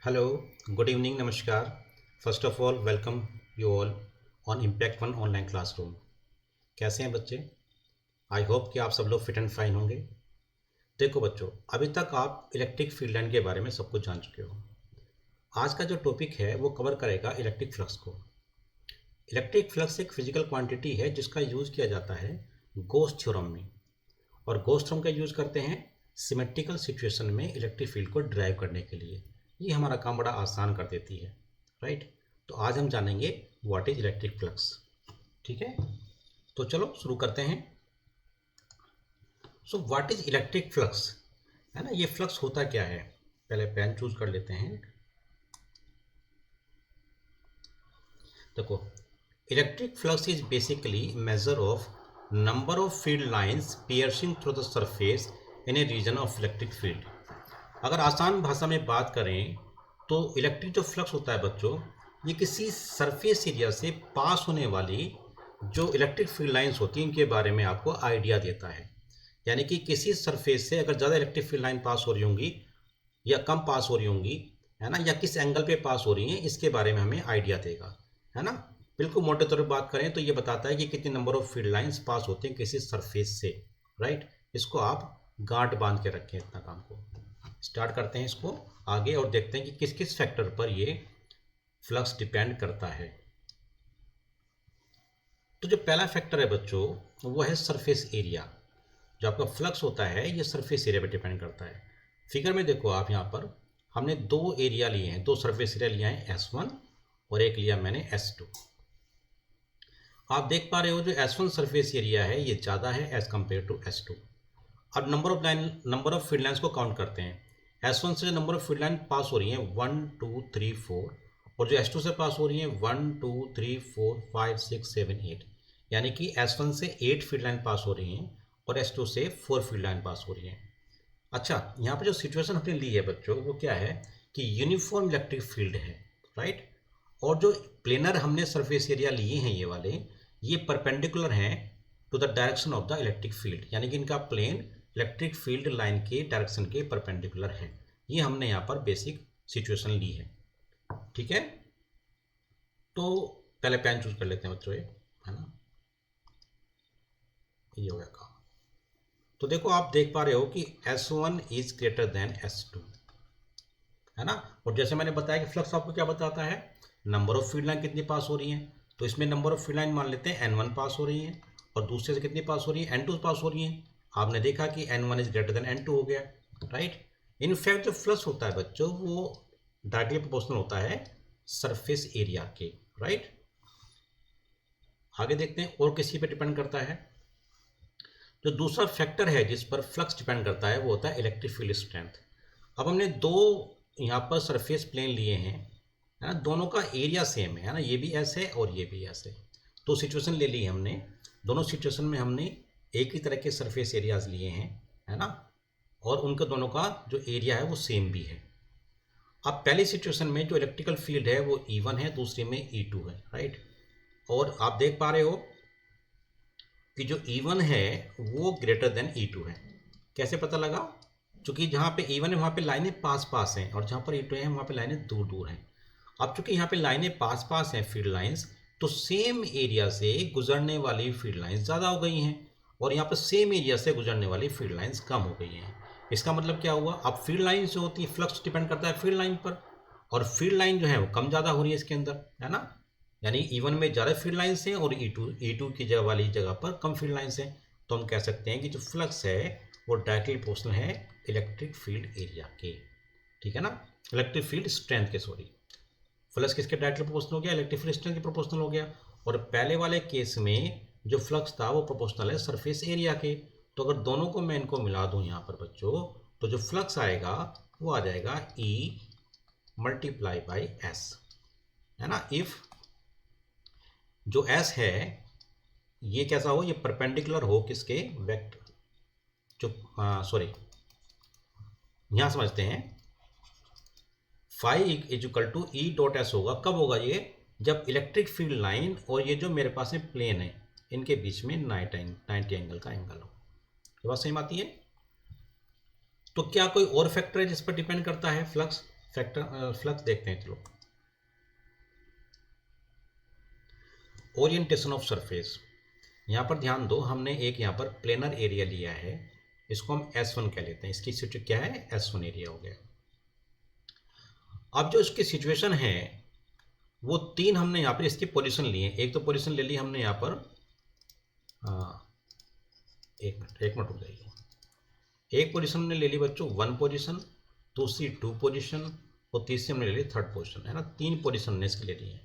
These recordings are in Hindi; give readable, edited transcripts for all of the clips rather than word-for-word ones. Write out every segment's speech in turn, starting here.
हेलो, गुड इवनिंग, नमस्कार। First of all welcome you all on impact one online classroom. कैसे हैं बच्चे? आई होप कि आप सब लोग फिट एंड फाइन होंगे। देखो बच्चों, अभी तक आप इलेक्ट्रिक फील्ड लाइन के बारे में सब कुछ जान चुके हो। आज का जो टॉपिक है वो कवर करेगा इलेक्ट्रिक फ्लक्स को। इलेक्ट्रिक फ्लक्स एक फिजिकल क्वांटिटी है जिसका यूज़ किया जाता है गॉस थ्योरम में, और गॉस थ्योरम का यूज़ करते हैं सिमेट्रिकल सिचुएशन में इलेक्ट्रिक फील्ड को ड्राइव करने के लिए। ये हमारा काम बड़ा आसान कर देती है, राइट। तो आज हम जानेंगे व्हाट इज इलेक्ट्रिक फ्लक्स। ठीक है, तो चलो शुरू करते हैं। So what is electric flux, है ना। ये फ्लक्स होता क्या है, पहले पेन चूज कर लेते हैं। देखो, electric flux is basically measure of number of field lines piercing through the surface in a region of electric field. अगर आसान भाषा में बात करें तो इलेक्ट्रिक जो फ्लक्स होता है बच्चों, ये किसी सरफेस एरिया से पास होने वाली जो इलेक्ट्रिक फील्ड लाइंस होती हैं इनके बारे में आपको आइडिया देता है। यानी कि किसी सरफेस से अगर ज़्यादा इलेक्ट्रिक फील्ड लाइन पास हो रही होंगी या कम पास हो रही होंगी, है ना, या किस एंगल पे पास हो रही हैं, इसके बारे में हमें आइडिया देगा, है ना। बिल्कुल मोटे तौर पर बात करें तो ये बताता है कि कितने number of field lines pass होती हैं किसी सरफेस से, राइट। इसको आप गांठ बांध के रखें इतना काम को। स्टार्ट करते हैं इसको आगे और देखते हैं कि किस किस फैक्टर पर ये फ्लक्स डिपेंड करता है। तो जो पहला फैक्टर है बच्चों वो है सरफेस एरिया। जो आपका फ्लक्स होता है ये सरफेस एरिया पर डिपेंड करता है। फिगर में देखो आप, यहाँ पर हमने दो एरिया लिए हैं, दो सरफेस एरिया लिया है, S1 और एक लिया मैंने S2। आप देख पा रहे हो जो S1 सरफेस एरिया है ये ज़्यादा है एज कम्पेयर टू S2। अब नंबर ऑफ फील्ड लाइन्स को काउंट करते हैं। S1 से नंबर ऑफ फील्ड लाइन पास हो रही हैं 1 2 3 4, और जो S2 से पास हो रही हैं 1 2 3 4 5 6 7 8। यानी कि S1 से 8 फील्ड लाइन पास हो रही हैं और S2 से 4 फील्ड लाइन पास हो रही हैं। अच्छा, यहाँ पर जो सिचुएशन हमने ली है बच्चों वो क्या है कि यूनिफॉर्म इलेक्ट्रिक फील्ड है, राइट। और जो प्लेनर हमने सरफेस एरिया लिए हैं ये वाले, ये परपेंडिकुलर हैं to the direction of the electric field. यानी कि इनका प्लेन इलेक्ट्रिक फील्ड लाइन के डायरेक्शन के परपेंडिकुलर है। ये हमने यहाँ पर बेसिक सिचुएशन ली है, ठीक है। तो पहले पेन चूज कर लेते हैं बच्चों, ये है ना, ये हो गया काम। तो देखो आप देख पा रहे हो कि S1 is greater than S2, है ना। और जैसे मैंने बताया कि फ्लक्स आपको क्या बताता है, नंबर ऑफ फील्ड लाइन कितनी पास हो रही है। तो इसमें नंबर ऑफ फील्ड लाइन मान लेते हैं N1 पास हो रही है, और दूसरे से कितनी पास हो रही है, N2 पास हो रही है। आपने देखा कि N1 is greater than N2 हो गया, राइट। इनफैक्ट जो फ्लक्स होता है बच्चों वो डायरेक्टली प्रोपोर्शनल होता है सरफेस एरिया के, राइट। आगे देखते हैं और किसी पे डिपेंड करता है। जो दूसरा फैक्टर है जिस पर फ्लक्स डिपेंड करता है वो होता है इलेक्ट्रिक फील्ड स्ट्रेंथ। अब हमने दो यहाँ पर सरफेस प्लेन लिए हैं, है ना, दोनों का एरिया सेम है ना, ये भी S है और ये भी S है। तो सिचुएशन ले ली हमने, दोनों सिचुएशन में हमने एक ही तरह के सरफेस एरियाज लिए हैं, है ना, और उनका दोनों का जो एरिया है वो सेम भी है। अब पहली सिचुएशन में जो इलेक्ट्रिकल फील्ड है वो E1 है, दूसरे में E2 है, राइट। और आप देख पा रहे हो कि जो E1 है वो ग्रेटर देन E2 है। कैसे पता लगा? क्योंकि जहाँ पे E1 है वहाँ पे लाइनें पास पास हैं, और जहाँ पर E2 है वहाँ पे लाइनें दूर दूर हैं। अब चूंकि यहाँ पे लाइनें पास पास हैं फील्ड लाइंस, तो सेम एरिया से गुजरने वाली फील्ड लाइंस ज़्यादा हो गई हैं, और यहाँ पर सेम एरिया से गुजरने वाली फील्ड लाइंस कम हो गई हैं। इसका मतलब क्या हुआ, अब फील्ड लाइन जो होती है, फ्लक्स डिपेंड करता है फील्ड लाइन पर, और फील्ड लाइन जो है वो कम ज़्यादा हो रही है इसके अंदर, है ना। यानी E1 में ज़्यादा फील्ड लाइंस हैं और E2 की जगह वाली जगह पर कम फील्ड लाइंस हैं। तो हम कह सकते हैं कि जो फ्लक्स है वो डायरेक्टली प्रोपोर्शनल है इलेक्ट्रिक फील्ड एरिया के, ठीक है ना, इलेक्ट्रिक फील्ड स्ट्रेंथ के, सॉरी। फ्लक्स किसके डायरेक्टली प्रोपोर्शनल हो गया, इलेक्ट्रिक फील्ड स्ट्रेंथ के प्रोपोर्शनल हो गया। और पहले वाले केस में जो फ्लक्स था वो प्रोपोर्शनल है सरफेस एरिया के। तो अगर दोनों को मैं इनको मिला दूं यहाँ पर बच्चों, तो जो फ्लक्स आएगा वो आ जाएगा E मल्टीप्लाई बाई S, है ना। इफ जो S है ये कैसा हो, ये परपेंडिकुलर हो किसके, वेक्टर, जो सॉरी यहां समझते हैं, phi is equal to E dot S होगा। कब होगा ये, जब इलेक्ट्रिक फील्ड लाइन और ये जो मेरे पास में प्लेन है इनके बीच में 90 एंगल का एंगल हो। ये बात सही आती है। तो क्या कोई और फैक्टर है जिस पर डिपेंड करता है फ्लक्स? फैक्टर फ्लक्स देखते हैं। चलो, ओरिएंटेशन ऑफ सरफेस, यहाँ पर ध्यान दो, हमने एक यहाँ पर प्लेनर एरिया लिया है, इसको हम S1 कह लेते हैं, इसकी सिचुएशन क्या है, S1 एरिया हो गया। अब जो इसकी सिचुएशन है वो तीन हमने यहाँ पर इसकी पोजीशन ली है। एक तो पोजीशन ले ली हमने यहाँ पर, एक मिनट रुक जाइए। एक पोजीशन हमने ले ली बच्चों 1 पोजीशन, दूसरी 2 पोजीशन और तीसरी हमने ले ली 3rd पोजीशन, है ना। 3 पोजीशन हमने इसके ले ली है।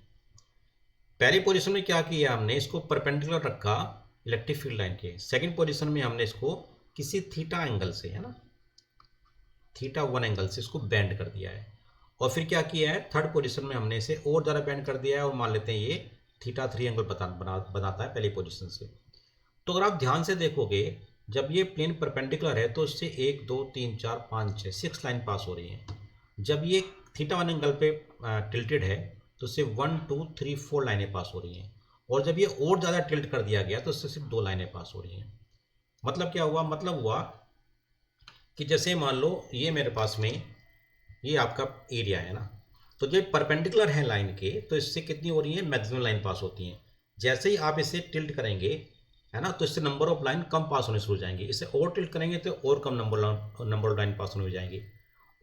पहली पोजीशन में क्या किया हमने, इसको परपेंडिकुलर रखा इलेक्ट्रिक फील्ड लाइन के। सेकंड पोजीशन में हमने इसको किसी थीटा एंगल से, है ना, θ1 एंगल से इसको बेंड कर दिया है। और फिर क्या किया है, 3rd पोजीशन में हमने इसे और ज़्यादा बेंड कर दिया है और मान लेते हैं ये θ3 एंगल बनाता है पहली पोजीशन से। तो अगर आप ध्यान से देखोगे, जब ये प्लेन परपेंडिकुलर है तो इससे 1 2 3 4 5 6 6 लाइन पास हो रही हैं। जब ये θ1 एंगल पे टिल्टेड है तो इससे 1 2 3 4 लाइनें पास हो रही हैं। और जब ये और ज़्यादा टिल्ट कर दिया गया तो इससे सिर्फ 2 लाइनें पास हो रही हैं। मतलब क्या हुआ, मतलब हुआ कि जैसे मान लो ये मेरे पास में ये आपका एरिया है ना, तो जब परपेंडिकुलर है लाइन के तो इससे कितनी हो रही है, मैक्सिमम लाइन पास होती हैं। जैसे ही आप इसे टिल्ट करेंगे, है ना, तो इससे नंबर ऑफ लाइन कम पास होने शुरू हो जाएंगे। इसे और टिल्ट करेंगे तो और कम नंबर ऑफ लाइन पास होने हो जाएंगी।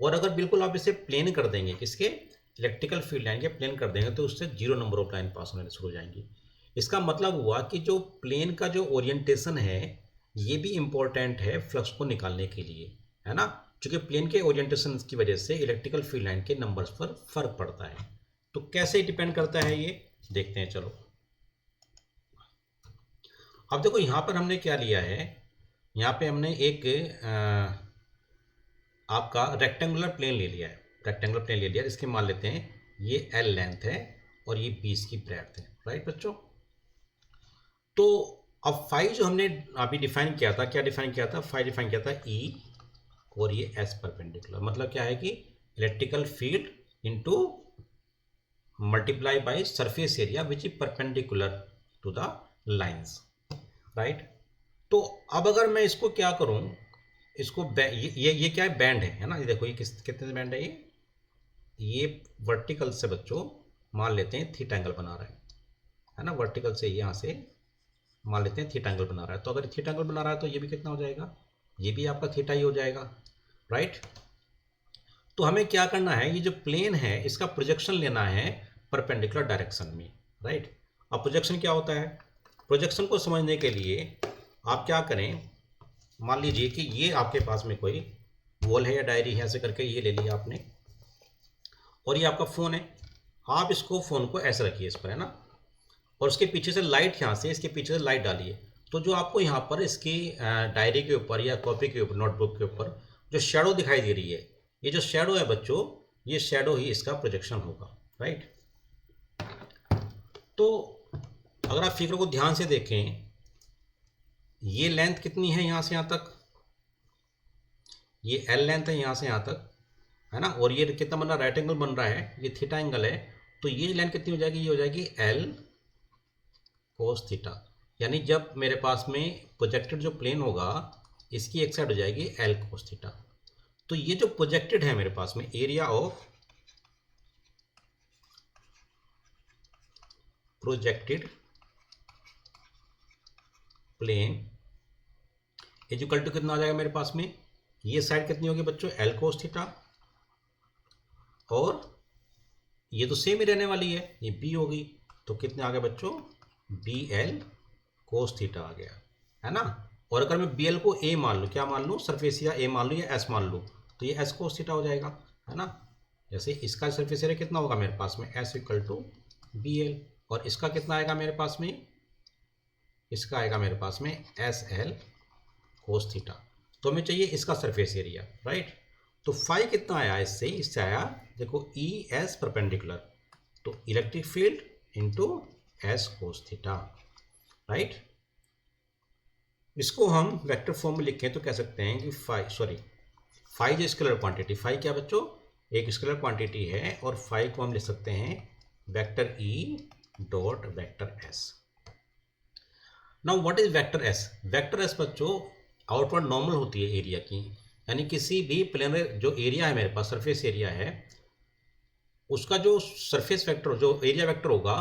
और अगर बिल्कुल आप इसे प्लेन कर देंगे, किसके, इलेक्ट्रिकल फील्ड लाइन के प्लेन कर देंगे, तो उससे 0 नंबर ऑफ लाइन पास होने शुरू हो जाएंगी। इसका मतलब हुआ कि जो प्लेन का जो ओरिएंटेशन है ये भी इम्पोर्टेंट है फ्लक्स को निकालने के लिए, है ना। चूंकि प्लेन के ओरिएंटेशन की वजह से इलेक्ट्रिकल फील्ड लाइन के नंबर्स पर फर्क पड़ता है। तो कैसे डिपेंड करता है ये देखते हैं। चलो, अब देखो यहाँ पर हमने क्या लिया है, यहाँ पे हमने एक आपका रेक्टेंगुलर प्लेन ले लिया है। रेक्टेंगुलर प्लेन ले लिया, इसके मान लेते हैं ये L लेंथ है और ये 20 की ब्रेड्थ है, राइट बच्चों। तो अब फाई जो हमने अभी डिफाइन किया था, क्या डिफाइन किया था, फाई डिफाइन किया था E और ये S परपेंडिकुलर। मतलब क्या है कि electrical field into multiply by surface area which is perpendicular to the lines, right. तो अब अगर मैं इसको क्या करूं, इसको ये क्या है, बैंड है ना। ये देखो ये कितने बैंड है, ये वर्टिकल से बच्चों मान लेते हैं थीटा एंगल बना रहा है ना। वर्टिकल से यहाँ से मान लेते हैं थीटा एंगल बना रहा है। तो अगर थीटा एंगल बना रहा है तो ये भी कितना हो जाएगा, ये भी आपका थीटा ही हो जाएगा, राइट। तो हमें क्या करना है, ये जो प्लेन है इसका प्रोजेक्शन लेना है परपेंडिकुलर डायरेक्शन में, राइट। अब प्रोजेक्शन क्या होता है, प्रोजेक्शन को समझने के लिए आप क्या करें, मान लीजिए कि ये आपके पास में कोई वॉल है या डायरी है, ऐसे करके ये ले लिया आपने, और ये आपका फ़ोन है। आप इसको फ़ोन को ऐसे रखिए इस पर, है ना, और उसके पीछे से लाइट, यहाँ से इसके पीछे से लाइट डालिए। तो जो आपको यहाँ पर इसकी डायरी के ऊपर या कॉपी के ऊपर, नोटबुक के ऊपर जो शेडो दिखाई दे रही है, ये जो शेडो है बच्चों, ये शेडो ही इसका प्रोजेक्शन होगा, राइट। तो अगर आप फिगर को ध्यान से देखें, ये लेंथ कितनी है यहाँ से यहाँ तक, ये L लेंथ है यहाँ से यहाँ तक, है ना। और ये कितना बन रहा है, राइट एंगल बन रहा है, ये थीटा एंगल है। तो ये लेंथ कितनी हो जाएगी, ये हो जाएगी L cos थीटा। यानी जब मेरे पास में प्रोजेक्टेड जो प्लेन होगा इसकी एक साइड हो जाएगी L cos थीटा। तो ये जो प्रोजेक्टेड है मेरे पास में area of projected plane is equal to कितना आ जाएगा मेरे पास में, ये साइड कितनी होगी बच्चों, L cos थीटा, और ये तो सेम ही रहने वाली है, ये B होगी। तो कितने आ गए बच्चों, BL cos थीटा आ गया, है ना। और अगर मैं BL को A मान लूँ, क्या मान लूँ, सरफेस या A मान लूँ या S मान लूँ, तो ये S cos थीटा हो जाएगा, है ना। जैसे इसका सरफेस एरिया कितना होगा मेरे पास में, S इक्वल टू BL, और इसका कितना आएगा मेरे पास में, इसका आएगा मेरे पास में SL cos थीटा। तो हमें चाहिए इसका सरफेस एरिया, राइट। तो फाई कितना आया इससे आया, देखो ES परपेंडिकुलर, तो electric field into S cos theta, right. इसको हम वेक्टर फॉर्म में लिखें तो कह सकते हैं कि फाई जो स्केलर क्वांटिटी, फाई क्या बच्चों, एक स्केलर क्वांटिटी है, और फाई को हम लिख सकते हैं vector E dot vector S। Now what is vector S, vector S बच्चों आउटवर्ड नॉर्मल होती है एरिया की। यानी किसी भी प्लेनर जो एरिया है मेरे पास, सरफेस एरिया है, उसका जो सरफेस वेक्टर, जो एरिया वेक्टर होगा,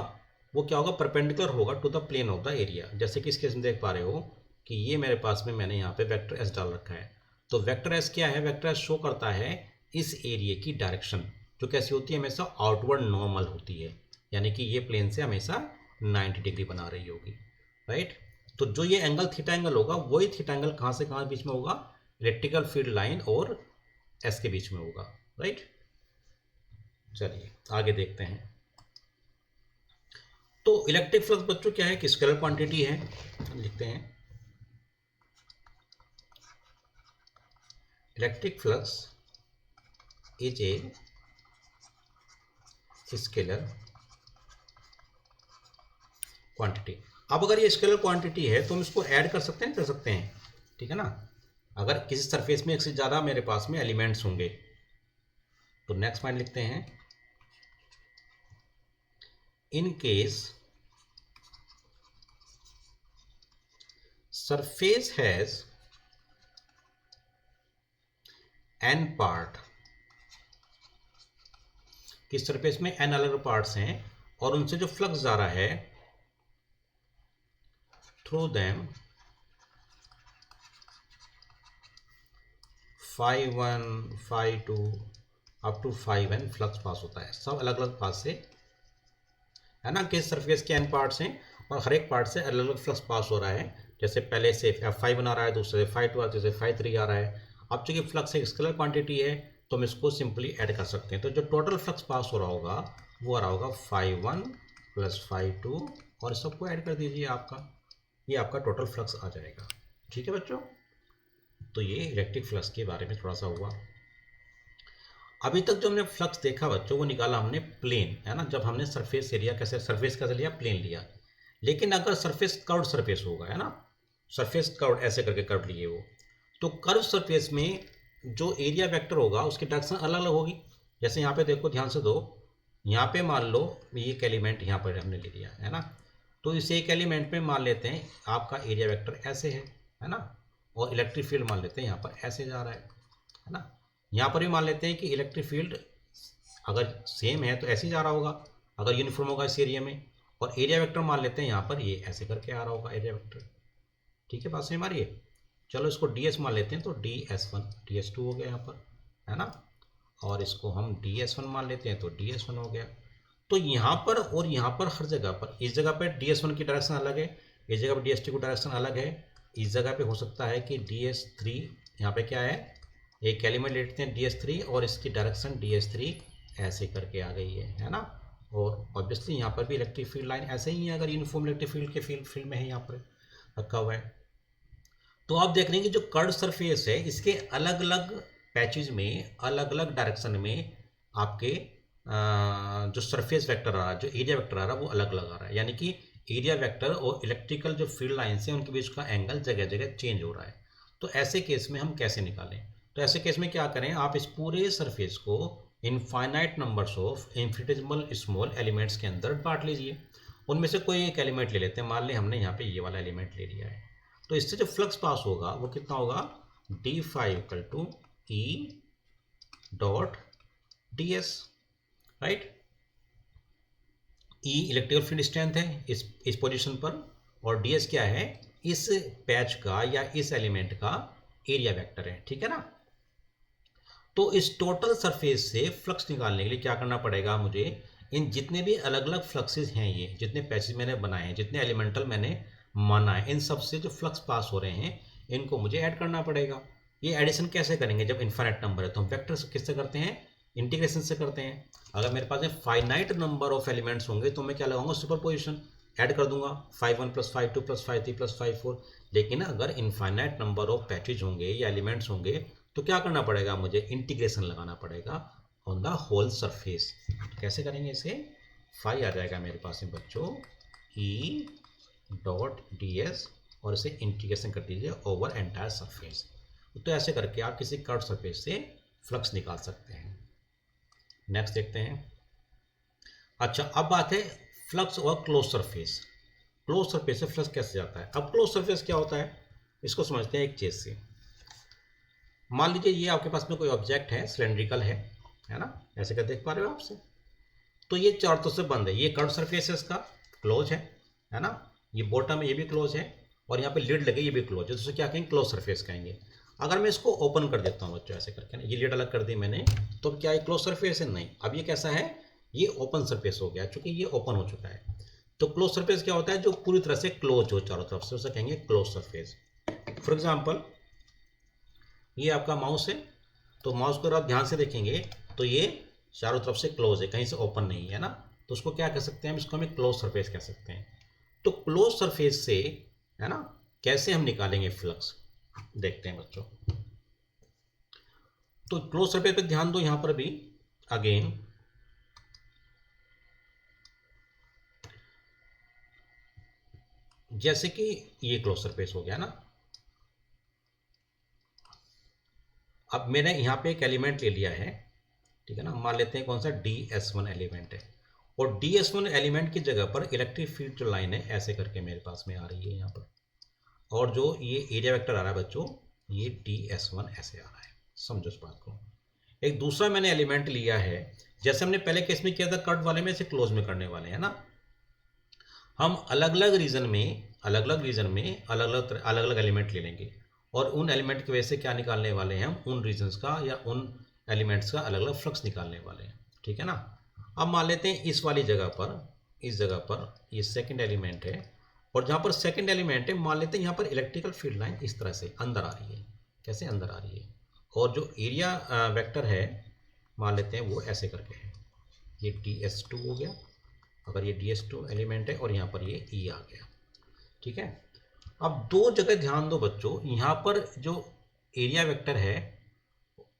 वो क्या होगा, परपेंडिकुलर होगा to the plane of the area. जैसे कि इस केस में देख पा रहे हो कि ये मेरे पास में मैंने यहाँ पे वेक्टर एस डाल रखा है। तो वेक्टर एस क्या है, वेक्टर एस शो करता है इस एरिया की डायरेक्शन, जो कैसी होती है, हमेशा आउटवर्ड नॉर्मल होती है, यानी कि ये प्लेन से हमेशा 90 डिग्री बना रही होगी, राइट। तो जो ये एंगल थीटा एंगल होगा, वही थीटा एंगल कहाँ से कहाँ बीच में होगा, इलेक्ट्रिकल फील्ड लाइन और एस के बीच में होगा, राइट। चलिए आगे देखते हैं। तो इलेक्ट्रिक फ्लक्स बच्चों क्या है कि स्केलर क्वांटिटी है, लिखते हैं electric flux is a scalar quantity. अब अगर ये स्केलर क्वांटिटी है तो हम इसको ऐड कर सकते हैं, कर सकते हैं, ठीक है ना। अगर किसी सरफेस में एक से ज़्यादा मेरे पास में एलिमेंट्स होंगे, तो नेक्स्ट पॉइंट लिखते हैं, in case surface has n part, कि सरफेस में n अलग पार्ट्स हैं और उनसे जो फ्लक्स जा रहा है through them phi1 phi2 up to phi1 flux पास होता है, सब अलग अलग पास से, है ना। कि सरफेस के n पार्ट्स हैं और हर एक पार्ट से अलग अलग फ्लक्स पास हो रहा है। जैसे पहले से F5 आ रहा है, दूसरे से Phi2 आ, जैसे Phi3 आ रहा है। अब चूंकि फ्लक्स एक स्केलर क्वांटिटी है तो हम इसको सिंपली ऐड कर सकते हैं। तो जो टोटल फ्लक्स पास हो रहा होगा वो आ रहा होगा Phi1 प्लस Phi2, और सबको ऐड कर दीजिए, आपका ये आपका टोटल फ्लक्स आ जाएगा, ठीक है बच्चों। तो ये इलेक्ट्रिक फ्लक्स के बारे में थोड़ा सा हुआ। अभी तक जो हमने फ्लक्स देखा बच्चों, वो निकाला हमने प्लेन, है ना। जब हमने सरफेस एरिया कैसे, सरफेस कैसे लिया, प्लेन लिया। लेकिन अगर सरफेस कर्व सरफेस होगा, है ना, सरफेस कर्व ऐसे करके कर्व लिए वो, तो कर्व सरफेस में जो एरिया वेक्टर होगा उसकी डायरेक्शन अलग अलग होगी। जैसे यहाँ पे देखो, ध्यान से दो, यहाँ पे मान लो ये एक एलिमेंट यहाँ पर हमने ले लिया, है ना। तो इस एक एलिमेंट में मान लेते हैं आपका एरिया वेक्टर ऐसे है ना, और इलेक्ट्रिक फील्ड मान लेते हैं यहाँ पर ऐसे जा रहा है ना। यहाँ पर भी मान लेते हैं कि इलेक्ट्रिक फील्ड अगर सेम है तो ऐसे ही जा रहा होगा, अगर यूनिफॉर्म होगा इस एरिया में। और एरिया वेक्टर मान लेते हैं यहाँ पर ये ऐसे करके आ रहा होगा एरिया वेक्टर, ठीक है, बात सही हमारी है। चलो इसको ds मान लेते हैं, तो ds1 ds2 हो गया यहाँ पर, है ना। और इसको हम ds1 मान लेते हैं तो ds1 हो गया। तो यहाँ पर और यहाँ पर हर जगह पर, इस जगह पर ds1 की डायरेक्शन अलग है, इस जगह पर ds2 की डायरेक्शन अलग है, इस जगह पे हो सकता है कि ds3, यहाँ पे क्या है, एक एलिमेंट लेते हैं ds3 और इसकी डायरेक्शन ds3 ऐसे करके आ गई है ना। और ऑब्वियसली यहाँ पर भी इलेक्ट्रिक फील्ड लाइन ऐसे ही है, अगर यूनिफॉर्म इलेक्ट्रिक फील्ड के फील्ड में है, यहाँ पर रखा हुआ है। तो आप देख रहे हैं कि जो कर्व सरफेस है इसके अलग अलग पैचेज में, अलग अलग डायरेक्शन में आपके जो सरफेस वेक्टर आ रहा है, जो एरिया वेक्टर आ रहा है, वो अलग अलग आ रहा है। यानी कि एरिया वेक्टर और इलेक्ट्रिकल जो फील्ड लाइन्स हैं उनके बीच का एंगल जगह जगह चेंज हो रहा है। तो ऐसे केस में हम कैसे निकालें, तो ऐसे केस में क्या करें, आप इस पूरे सरफेस को infinite numbers of infinitesimal small elements के अंदर बांट लीजिए। उनमें से कोई एक एलिमेंट ले लेते हैं, मान लें हमने यहाँ पे ये वाला एलिमेंट ले लिया है। तो इससे जो फ्लक्स पास होगा वो कितना होगा, d5 equal to E dot ds, right. E electrical field strength है इस पोजीशन पर, और ds क्या है, इस पैच का या इस एलिमेंट का एरिया वेक्टर है, ठीक है ना। तो इस टोटल सरफेस से फ्लक्स निकालने के लिए क्या करना पड़ेगा मुझे, इन जितने भी अलग अलग फ्लक्सेस हैं, ये जितने पैचेस मैंने बनाए हैं, जितने एलिमेंटल मैंने माना है, इन सब से जो फ्लक्स पास हो रहे हैं इनको मुझे ऐड करना पड़ेगा। ये एडिशन कैसे करेंगे, जब इनफाइनाइट नंबर है तो हम वेक्टर किससे करते हैं, इंटीग्रेशन से करते हैं। अगर मेरे पास में फाइनाइट नंबर ऑफ एलिमेंट्स होंगे तो मैं क्या लगाऊंगा, सुपरपोजिशन, ऐड कर दूंगा Phi1 plus Phi2 plus Phi3 plus Phi4। लेकिन अगर इनफाइनाइट नंबर ऑफ पैचेज होंगे या एलिमेंट्स होंगे तो क्या करना पड़ेगा, मुझे इंटीग्रेशन लगाना पड़ेगा ऑन द होल सरफेस। कैसे करेंगे इसे, फाई आ जाएगा मेरे पास में बच्चों E डॉट ds, और इसे इंटीग्रेशन कर दीजिए ओवर एंटायर सरफेस। तो ऐसे करके आप किसी कर्व सरफेस से फ्लक्स निकाल सकते हैं। नेक्स्ट देखते हैं। अच्छा, अब बात है फ्लक्स और क्लोज सरफेस। क्लोज सरफेस से फ्लक्स कैसे जाता है। अब क्लोज सरफेस क्या होता है, इसको समझते हैं एक चीज से। मान लीजिए ये आपके पास में कोई ऑब्जेक्ट है, सिलेंड्रिकल है ना, ऐसे कर देख पा रहे हो आपसे। तो ये चारों तरफ से बंद है, ये कर्व सरफेस है, इसका क्लोज है ना, ये बॉटम है ये भी क्लोज है, और यहाँ पे लिड लगे ये भी क्लोज है, तो क्या कहेंगे क्लोज सरफेस कहेंगे। अगर मैं इसको ओपन कर देता हूँ बच्चों ऐसे करके ना, ये लिड अलग कर दी मैंने, तो क्या ये क्लोज सरफेस है? नहीं, अब ये कैसा है, ये ओपन सरफेस हो गया, चूंकि ये ओपन हो चुका है। तो क्लोज सरफेस क्या होता है, जो पूरी तरह से क्लोज हो चारों तरफ से, उसे कहेंगे क्लोज सरफेस। फॉर एग्जाम्पल ये आपका माउस है, तो माउस को अगर आप ध्यान से देखेंगे तो ये चारों तरफ से क्लोज है, कहीं से ओपन नहीं है ना, तो उसको क्या कह सकते हैं हम, इसको हमें क्लोज सरफेस कह सकते हैं। तो क्लोज सरफेस से है ना कैसे हम निकालेंगे फ्लक्स, देखते हैं बच्चों। तो क्लोज सरफेस पे ध्यान दो, यहां पर भी अगेन जैसे कि ये क्लोज सरफेस हो गया ना, अब मैंने यहाँ पे एक एलिमेंट ले लिया है, ठीक है ना, मान लेते हैं कौन सा, DS1 एलिमेंट है, और DS1 एलिमेंट की जगह पर इलेक्ट्रिक फील्ड जो लाइन है ऐसे करके मेरे पास में आ रही है यहाँ पर, और जो ये एरिया वेक्टर आ रहा है बच्चों, ये DS1 ऐसे आ रहा है, समझो इस बात को। एक दूसरा मैंने एलिमेंट लिया है, जैसे हमने पहले केस में किया था कट वाले में, इसे क्लोज में करने वाले हैं ना, हम अलग अलग रीजन में अलग अलग एलिमेंट ले लेंगे, और उन एलिमेंट की वजह से क्या निकालने वाले हैं हम, उन रीजन्स का या उन एलिमेंट्स का अलग अलग फ्लक्स निकालने वाले हैं, ठीक है ना। अब मान लेते हैं इस वाली जगह पर, इस जगह पर ये सेकंड एलिमेंट है, और जहाँ पर सेकंड एलिमेंट है मान लेते हैं यहाँ पर इलेक्ट्रिकल फील्ड लाइन इस तरह से अंदर आ रही है, कैसे अंदर आ रही है, और जो एरिया वेक्टर है मान लेते हैं वो ऐसे करके है, ये DS2 हो गया, अगर ये DS2 एलिमेंट है, और यहाँ पर ये E आ गया, ठीक है। अब दो जगह ध्यान दो बच्चों, यहाँ पर जो एरिया वेक्टर है,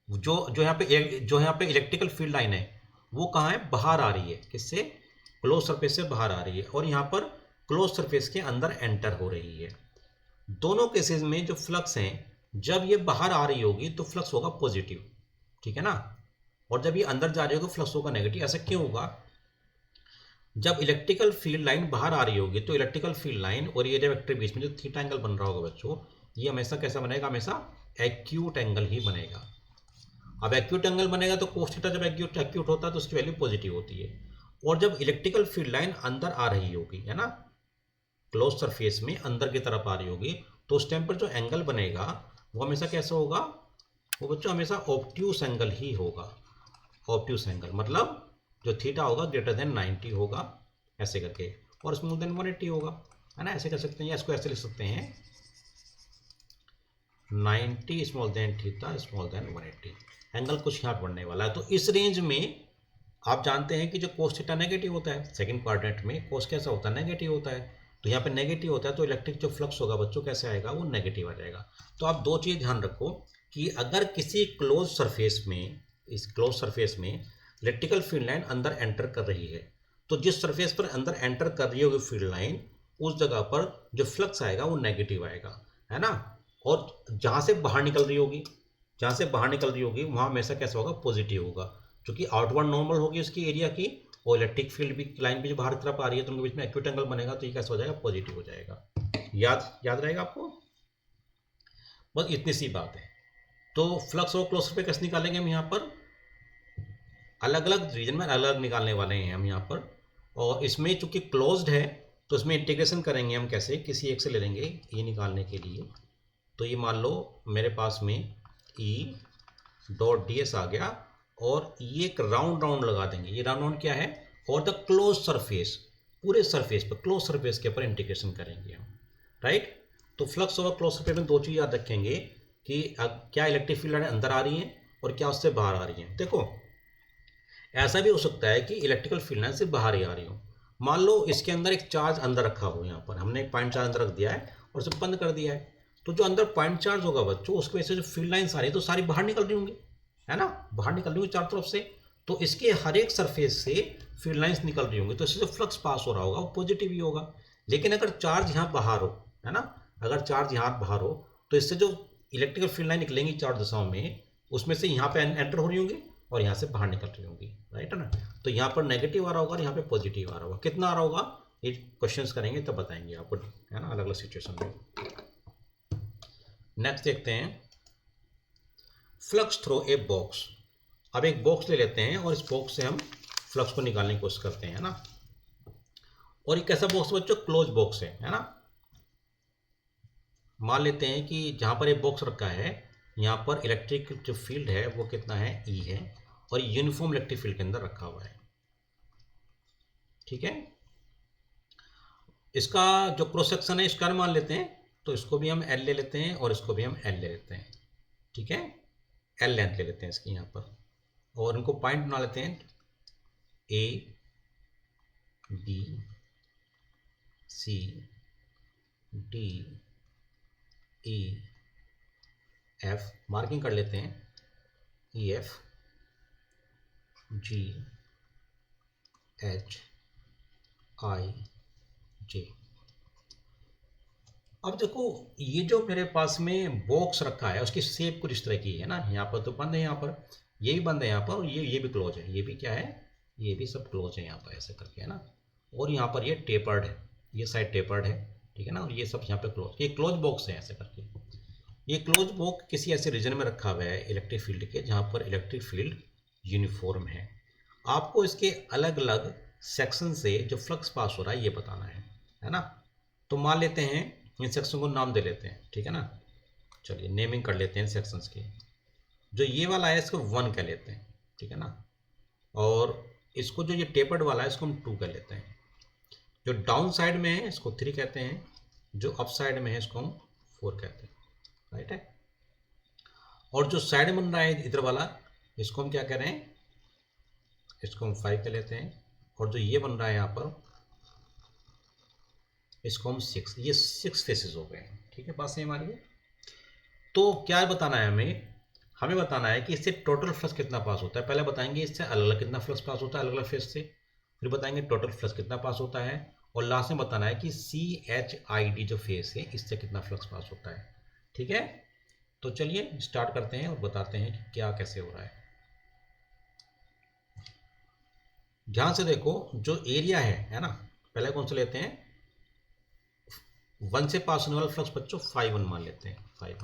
जो जो यहाँ पे इलेक्ट्रिकल फील्ड लाइन है, वो कहाँ है, बाहर आ रही है, किससे, क्लोज सरफेस से बाहर आ रही है, और यहाँ पर क्लोज सरफेस के अंदर एंटर हो रही है। दोनों केसेस में जो फ्लक्स हैं, जब ये बाहर आ रही होगी तो फ्लक्स होगा पॉजिटिव, ठीक है ना, और जब ये अंदर जा रही होगी फ्लक्स होगा नेगेटिव। ऐसा क्यों होगा, जब इलेक्ट्रिकल फील्ड लाइन बाहर आ रही होगी तो इलेक्ट्रिकल फील्ड लाइन और एरिया वेक्टर के बीच में जो थीटा एंगल बन रहा होगा बच्चों, ये हमेशा कैसा बनेगा, हमेशा एक्यूट एंगल ही बनेगा। अब एक्यूट एंगल बनेगा तो कोस थीटा जब एक्यूट होता है तो उसकी वैल्यू पॉजिटिव होती है, और जब इलेक्ट्रिकल फील्ड लाइन अंदर आ रही होगी, है ना, क्लोज सरफेस में अंदर की तरफ आ रही होगी, तो उस टाइम पर जो एंगल बनेगा वो हमेशा कैसा होगा, वो बच्चों हमेशा ऑब्ट्यूस एंगल ही होगा। ऑब्ट्यूस एंगल मतलब जो थीटा होगा ग्रेटर देन 90 होगा, ऐसे करके, और स्मॉलर देन 180 होगा, है ना, ऐसे कर सकते हैं, या इसको ऐसे लिख सकते हैं 90 small than theta small than 180, angle कुछ यहाँ बढ़ने वाला है। तो इस रेंज में आप जानते हैं कि जो कोस थीटा नेगेटिव होता है, सेकंड क्वाड्रेंट में कोस कैसा होता है, नेगेटिव होता है, तो यहाँ पे नेगेटिव होता है, तो इलेक्ट्रिक जो फ्लक्स होगा बच्चों कैसे आएगा, वो नेगेटिव आ जाएगा। तो आप दो चीज़ ध्यान रखो कि अगर किसी क्लोज सरफेस में, इस क्लोज सरफेस में इलेक्ट्रिकल फील्ड लाइन अंदर एंटर कर रही है, तो जिस सरफेस पर अंदर एंटर कर रही होगी फील्ड लाइन, उस जगह पर जो फ्लक्स आएगा वो नेगेटिव आएगा, है ना, और जहाँ से बाहर निकल रही होगी, जहाँ से बाहर निकल रही होगी वहाँ हमेशा कैसा होगा, पॉजिटिव होगा, क्योंकि आउटवर्ड नॉर्मल होगी उसकी एरिया की, और इलेक्ट्रिक फील्ड भी लाइन भी जो बाहर की तरफ आ रही है, तो उनके बीच में एक्यूट एंगल बनेगा, तो ये कैसा हो जाएगा, पॉजिटिव हो जाएगा। याद रहेगा आपको, बस इतनी सी बात है। तो फ्लक्स और क्लोज पे कैसे निकालेंगे हम, यहाँ पर अलग अलग रीजन में अलग अलग निकालने वाले हैं हम यहाँ पर, और इसमें चूंकि क्लोज्ड है तो इसमें इंटीग्रेशन करेंगे हम कैसे, किसी एक से ले लेंगे ये निकालने के लिए। तो ये मान लो मेरे पास में E.ds आ गया, और ये एक राउंड राउंड लगा देंगे, ये राउंड राउंड क्या है, और द क्लोज सरफेस, पूरे सरफेस पर, क्लोज सरफेस के ऊपर इंटीग्रेशन करेंगे हम, राइट। तो फ्लक्स ओवर क्लोज सरफेस में दो चीज़ याद रखेंगे कि क्या इलेक्ट्रिक फील्ड लाइन अंदर आ रही है और क्या उससे बाहर आ रही है। देखो ऐसा भी हो सकता है कि इलेक्ट्रिकल फील्ड लाइन से बाहर ही आ रही हो, मान लो इसके अंदर एक चार्ज अंदर रखा हो, यहाँ पर हमने एक पॉइंट चार्ज अंदर रख दिया है और उसे बंद कर दिया है, तो जो अंदर पॉइंट चार्ज होगा बच्चों उसकी वजह से जो फील्ड लाइन्स आ रही है तो सारी बाहर निकल रही होंगी, है ना, बाहर निकल रही होंगी चारों तरफ से, तो इसके हर एक सरफेस से फील्ड लाइन्स निकल रही होंगी, तो इससे जो फ्लक्स पास हो रहा होगा वो पॉजिटिव ही होगा। लेकिन अगर चार्ज यहाँ बाहर हो, है ना, अगर चार्ज यहाँ बाहर हो तो इससे जो इलेक्ट्रिकल फील्ड लाइन निकलेंगी चार दिशाओं में, उसमें से यहाँ पे एंटर हो रही होंगी और यहाँ से बाहर निकल रही होंगी, राइट है ना। तो यहाँ पर नेगेटिव आ रहा होगा और यहाँ पे पॉजिटिव आ रहा होगा, कितना आ रहा होगा ये क्वेश्चंस करेंगे तब बताएंगे आपको, है ना, अलग अलग सिचुएशन में। नेक्स्ट देखते हैं फ्लक्स थ्रू ए बॉक्स। अब एक बॉक्स ले लेते हैं और इस बॉक्स से हम फ्लक्स को निकालने की कोशिश करते हैं, है ना। और ये कैसा बॉक्स बच्चों, क्लोज बॉक्स है ना। मान लेते हैं कि जहाँ पर ये बॉक्स रखा है यहाँ पर इलेक्ट्रिक जो फील्ड है वो कितना है, ई है, और यूनिफॉर्म इलेक्ट्रिक फील्ड के अंदर रखा हुआ है, ठीक है। इसका जो क्रॉस सेक्शन है स्क्वायर मान लेते हैं, तो इसको भी हम एल ले लेते हैं और इसको भी हम एल ले लेते हैं, ठीक है। एल लेंथ ले लेते हैं इसकी यहाँ पर, और इनको पॉइंट बना लेते हैं, A B C D E F, marking कर लेते हैं, E F G H I जे। अब देखो ये जो मेरे पास में बॉक्स रखा है उसकी शेप कुछ इस तरह की है ना, यहाँ पर तो बंद है, यहाँ पर ये भी बंद है, यहाँ पर, और ये भी क्लोज है, ये भी क्या है, ये भी सब क्लोज है यहाँ पर ऐसे करके, है ना। और यहाँ पर ये टेपर्ड है, ये साइड टेपर्ड है, ठीक है ना, और ये सब यहाँ पे क्लोज, ये क्लोज बॉक्स है ऐसे करके। ये क्लोज बॉक्स किसी ऐसे रीजन में रखा हुआ है इलेक्ट्रिक फील्ड के जहाँ पर इलेक्ट्रिक फील्ड यूनिफॉर्म है। आपको इसके अलग अलग सेक्शन से जो फ्लक्स पास हो रहा है ये बताना है ना। तो मान लेते हैं इन सेक्शन को नाम दे लेते हैं, ठीक है ना। चलिए नेमिंग कर लेते हैं सेक्शंस की। जो ये वाला है इसको 1 कह लेते हैं, ठीक है ना। और इसको जो ये टेपर्ड वाला है इसको हम 2 कह लेते हैं। जो डाउन साइड में है इसको 3 कहते हैं, जो अप साइड में है इसको हम 4 कहते हैं, राइट है। और जो साइड बन रहा है इधर वाला इसको हम क्या कह रहे हैं, इसको हम 5 कह लेते हैं। और जो ये बन रहा है यहाँ पर इसको हम 6, ये 6 फेसेस हो गए हैं, ठीक है, बात सही हमारी है। तो क्या बताना है हमें, हमें बताना है कि इससे टोटल फ्लक्स कितना पास होता है। पहले बताएंगे इससे अलग अलग कितना फ्लक्स पास होता है अलग अलग फेस से, फिर बताएंगे टोटल फ्लक्स कितना पास होता है, और लास्ट में बताना है कि CHID जो फेस है इससे कितना फ्लक्स पास होता है, ठीक है। तो चलिए स्टार्ट करते हैं और बताते हैं कि क्या कैसे हो रहा है। ध्यान से देखो, जो एरिया है ना, पहले कौन सा लेते हैं, 1 से पास होने वाला फ्लक्स बच्चों 5 मान लेते हैं, 5।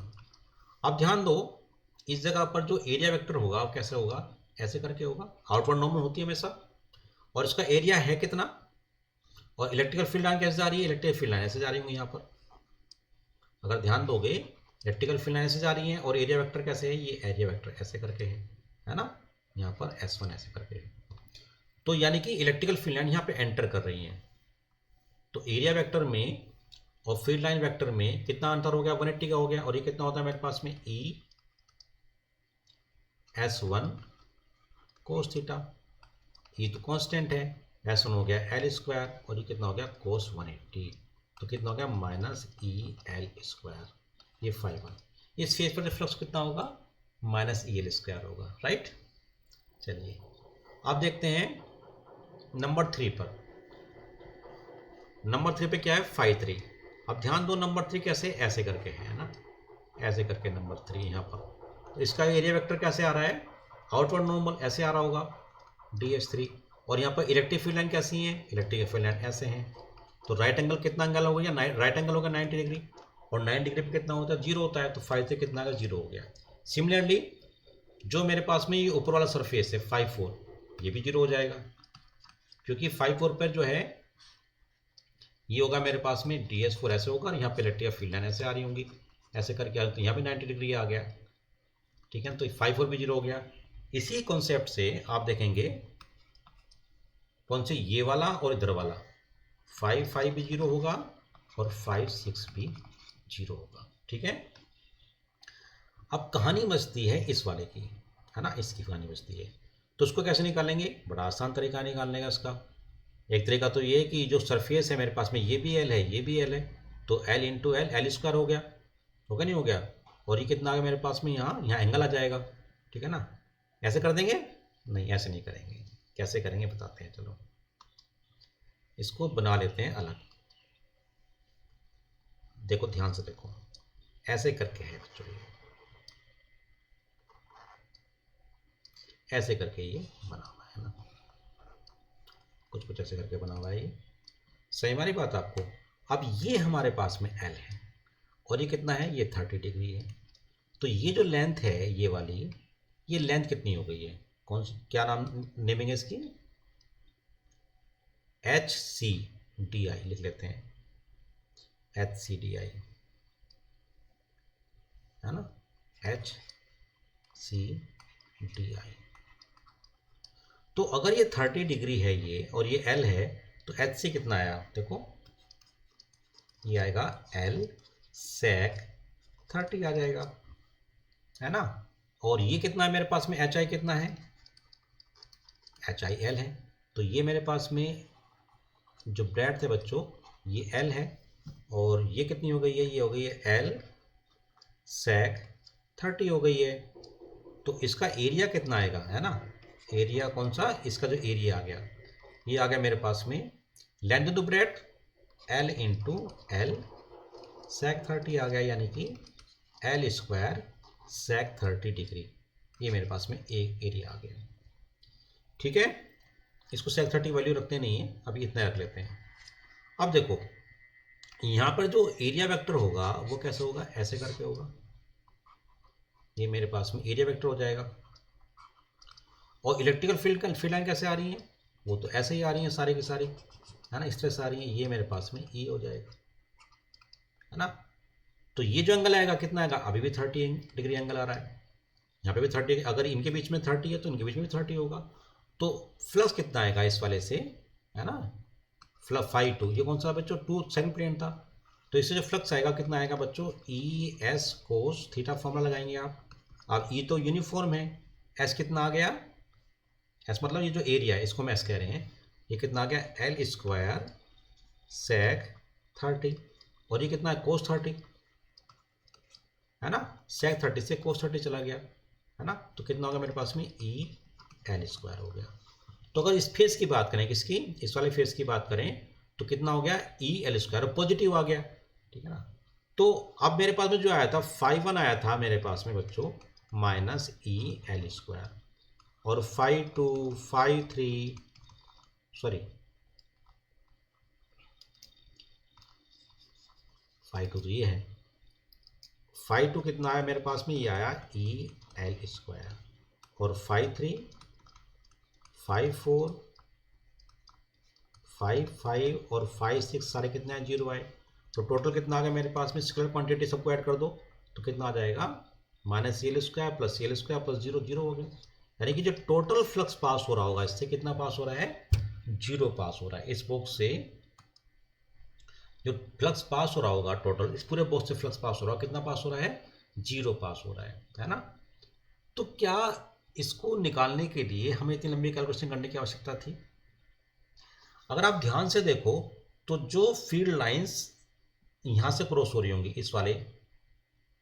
अब ध्यान दो, इस जगह पर जो एरिया वेक्टर होगा वो कैसे होगा, ऐसे करके होगा, आउटवर्ड नॉर्मल होती है हमेशा, और इसका एरिया है कितना, और इलेक्ट्रिकल फील्ड लाइन कैसे जा रही है, इलेक्ट्रिकल फील्ड लाइन ऐसे जा रही होंगी यहाँ पर। अगर ध्यान दोगे इलेक्ट्रिकल फील्ड लाइन ऐसे जा रही है, और एरिया वेक्टर कैसे है, ये एरिया वेक्टर ऐसे करके है ना, यहाँ पर S1 ऐसे करके है। तो यानी कि इलेक्ट्रिकल फील्ड लाइन यहाँ पे एंटर कर रही है। तो एरिया वेक्टर में और फील्ड लाइन वेक्टर में कितना अंतर हो गया, 180 का हो गया। और ये कितना होता है मेरे पास में, ES1 कोस थीटा, ये तो कांस्टेंट है, S1 हो गया L स्क्वायर, और ये कितना हो गया कोस 180, तो कितना हो गया -EL², ये 5। इस फेज पर फ्लक्स कितना होगा, -EL² होगा, राइट। चलिए अब देखते हैं नंबर 3 पर। नंबर 3 पे क्या है, 5-3। अब ध्यान दो नंबर 3 कैसे, ऐसे करके है ना, ऐसे करके नंबर 3 यहाँ पर। तो इसका एरिया वेक्टर कैसे आ रहा है, आउटवर्ड नॉर्मल ऐसे आ रहा होगा, DH3। और यहाँ पर इलेक्ट्रिक फील्ड लाइन कैसी है, इलेक्ट्रिक फील्ड लाइन ऐसे हैं। तो राइट एंगल कितना एंगल हो गया, राइट एंगल होगा 90 डिग्री, और 90 डिग्री पे कितना होता है, 0 होता है। तो 5 से कितना आ गया, 0 हो गया। सिमिलरली जो मेरे पास में ये ऊपर वाला सरफेस है 5-4, ये भी 0 हो जाएगा, क्योंकि 5-4 पर जो है ये होगा मेरे पास में DS4 ऐसे होगा, और यहाँ पे इलेक्ट्रिक फील्ड लाइन ऐसे आ रही होंगी, ऐसे करके। तो यहाँ भी 90 डिग्री आ गया, ठीक है। तो 5-4 भी 0 हो गया। इसी कॉन्सेप्ट से आप देखेंगे कौन से, ये वाला और इधर वाला, 5-5 भी 0 होगा, और 5-6 भी 0 होगा, ठीक है। अब कहानी बचती है इस वाले की, है ना, इसकी कहानी बचती है। तो उसको कैसे निकालेंगे, बड़ा आसान तरीका निकालने का इसका। एक तरीका तो ये है कि जो सरफेस है मेरे पास में, ये भी L है ये भी L है, तो L इंटू L, L² हो गया, होगा नहीं हो गया। और ये कितना आ गया मेरे पास में, यहाँ एंगल आ जाएगा, ठीक है ना। ऐसे कर देंगे, नहीं ऐसे नहीं करेंगे, कैसे करेंगे बताते हैं। चलो इसको बना लेते हैं अलग, देखो ध्यान से देखो, ऐसे करके है बच्चों, ये ऐसे करके ये बना हुआ है ना, कुछ कुछ ऐसे करके बना हुआ है ये, सही हमारी बात आपको। अब ये हमारे पास में L है, और ये कितना है, ये 30 डिग्री है। तो ये जो लेंथ है ये वाली, ये लेंथ कितनी हो गई है, कौन सी, क्या नाम नेमिंग है इसकी, HCDI लिख लेते हैं, HCDI है ना, HCDI। तो अगर ये 30 डिग्री है ये और ये L है तो HC कितना आया देखो, ये आएगा L sec 30 आ जाएगा, है ना। और ये कितना है मेरे पास में, HI कितना है, HIL है। तो ये मेरे पास में जो ब्रेड्थ है बच्चों ये L है, और ये कितनी हो गई है, ये हो गई है L sec 30 हो गई है। तो इसका एरिया कितना आएगा, है ना, एरिया कौन सा, इसका जो एरिया आ गया ये आ गया मेरे पास में length of the bread L into L sec 30 आ गया, यानी कि L स्क्वायर sec 30 डिग्री, ये मेरे पास में एक एरिया आ गया। ठीक है, इसको sec 30 वैल्यू रखते नहीं है, अभी इतना रख लेते हैं। अब देखो यहाँ पर जो एरिया वेक्टर होगा वो कैसे होगा, ऐसे करके होगा, ये मेरे पास में एरिया वेक्टर हो जाएगा। और इलेक्ट्रिकल फील्ड लाइन कैसे आ रही है, वो तो ऐसे ही आ रही है सारी की सारी, है ना, इस तरह से आ रही है, ये मेरे पास में E हो जाएगा, है ना। तो ये जो एंगल आएगा कितना आएगा, अभी भी 30 डिग्री एंगल आ रहा है, यहाँ पे भी 30, अगर इनके बीच में 30 है तो इनके बीच में भी 30 होगा। तो फ्लक्स कितना आएगा इस वाले से, है ना, फ्लक्स φ2, ये कौन सा बच्चों, 2 सेकंड प्लेन था, तो इससे जो फ्लक्स आएगा कितना आएगा बच्चों, ES कोस थीटा फॉर्मूला लगाएंगे आप। अब E तो यूनिफॉर्म है, S कितना आ गया, S मतलब ये जो एरिया है इसको हम S कह रहे हैं, ये कितना आ गया L स्क्वायर sec 30, और ये कितना है कोस 30, है ना, sec 30 से कोस 30 चला गया, है ना। तो कितना होगा मेरे पास में EL स्क्वायर हो गया। तो अगर इस फेस की बात करें, किसकी, इस वाले फेस की बात करें, तो कितना हो गया EL स्क्वायर, पॉजिटिव आ गया, ठीक है ना। तो अब मेरे पास में जो आया था φ1 आया था मेरे पास में बच्चों माइनस EL स्क्वायर, और φ2 φ3 सॉरी φ2 तो ये है, φ2 कितना आया मेरे पास में, ये आया EL स्क्वायर, और φ3 φ4 φ5 और φ6 सारे कितने हैं, 0 आए। तो टोटल कितना आ गया मेरे पास में, स्केलर क्वांटिटी सबको ऐड कर दो तो कितना आ जाएगा, minus CL square plus CL square plus 0 0 हो गया। यानी कि जो टोटल फ्लक्स पास हो रहा होगा इससे कितना पास हो रहा है, 0 पास हो रहा है। इस बॉक्स से जो फ्लक्स पास हो रहा होगा टोटल, इस पूरे बॉक्स से फ्लक्स पास हो रहा होगा, कितना पास हो रहा है, 0 पास हो रहा है ना। तो क्या इसको निकालने के लिए हमें इतनी लंबी कैलकुलेशन करने की आवश्यकता थी। अगर आप ध्यान से देखो तो जो फील्ड लाइंस यहाँ से क्रॉस हो रही होंगी इस वाले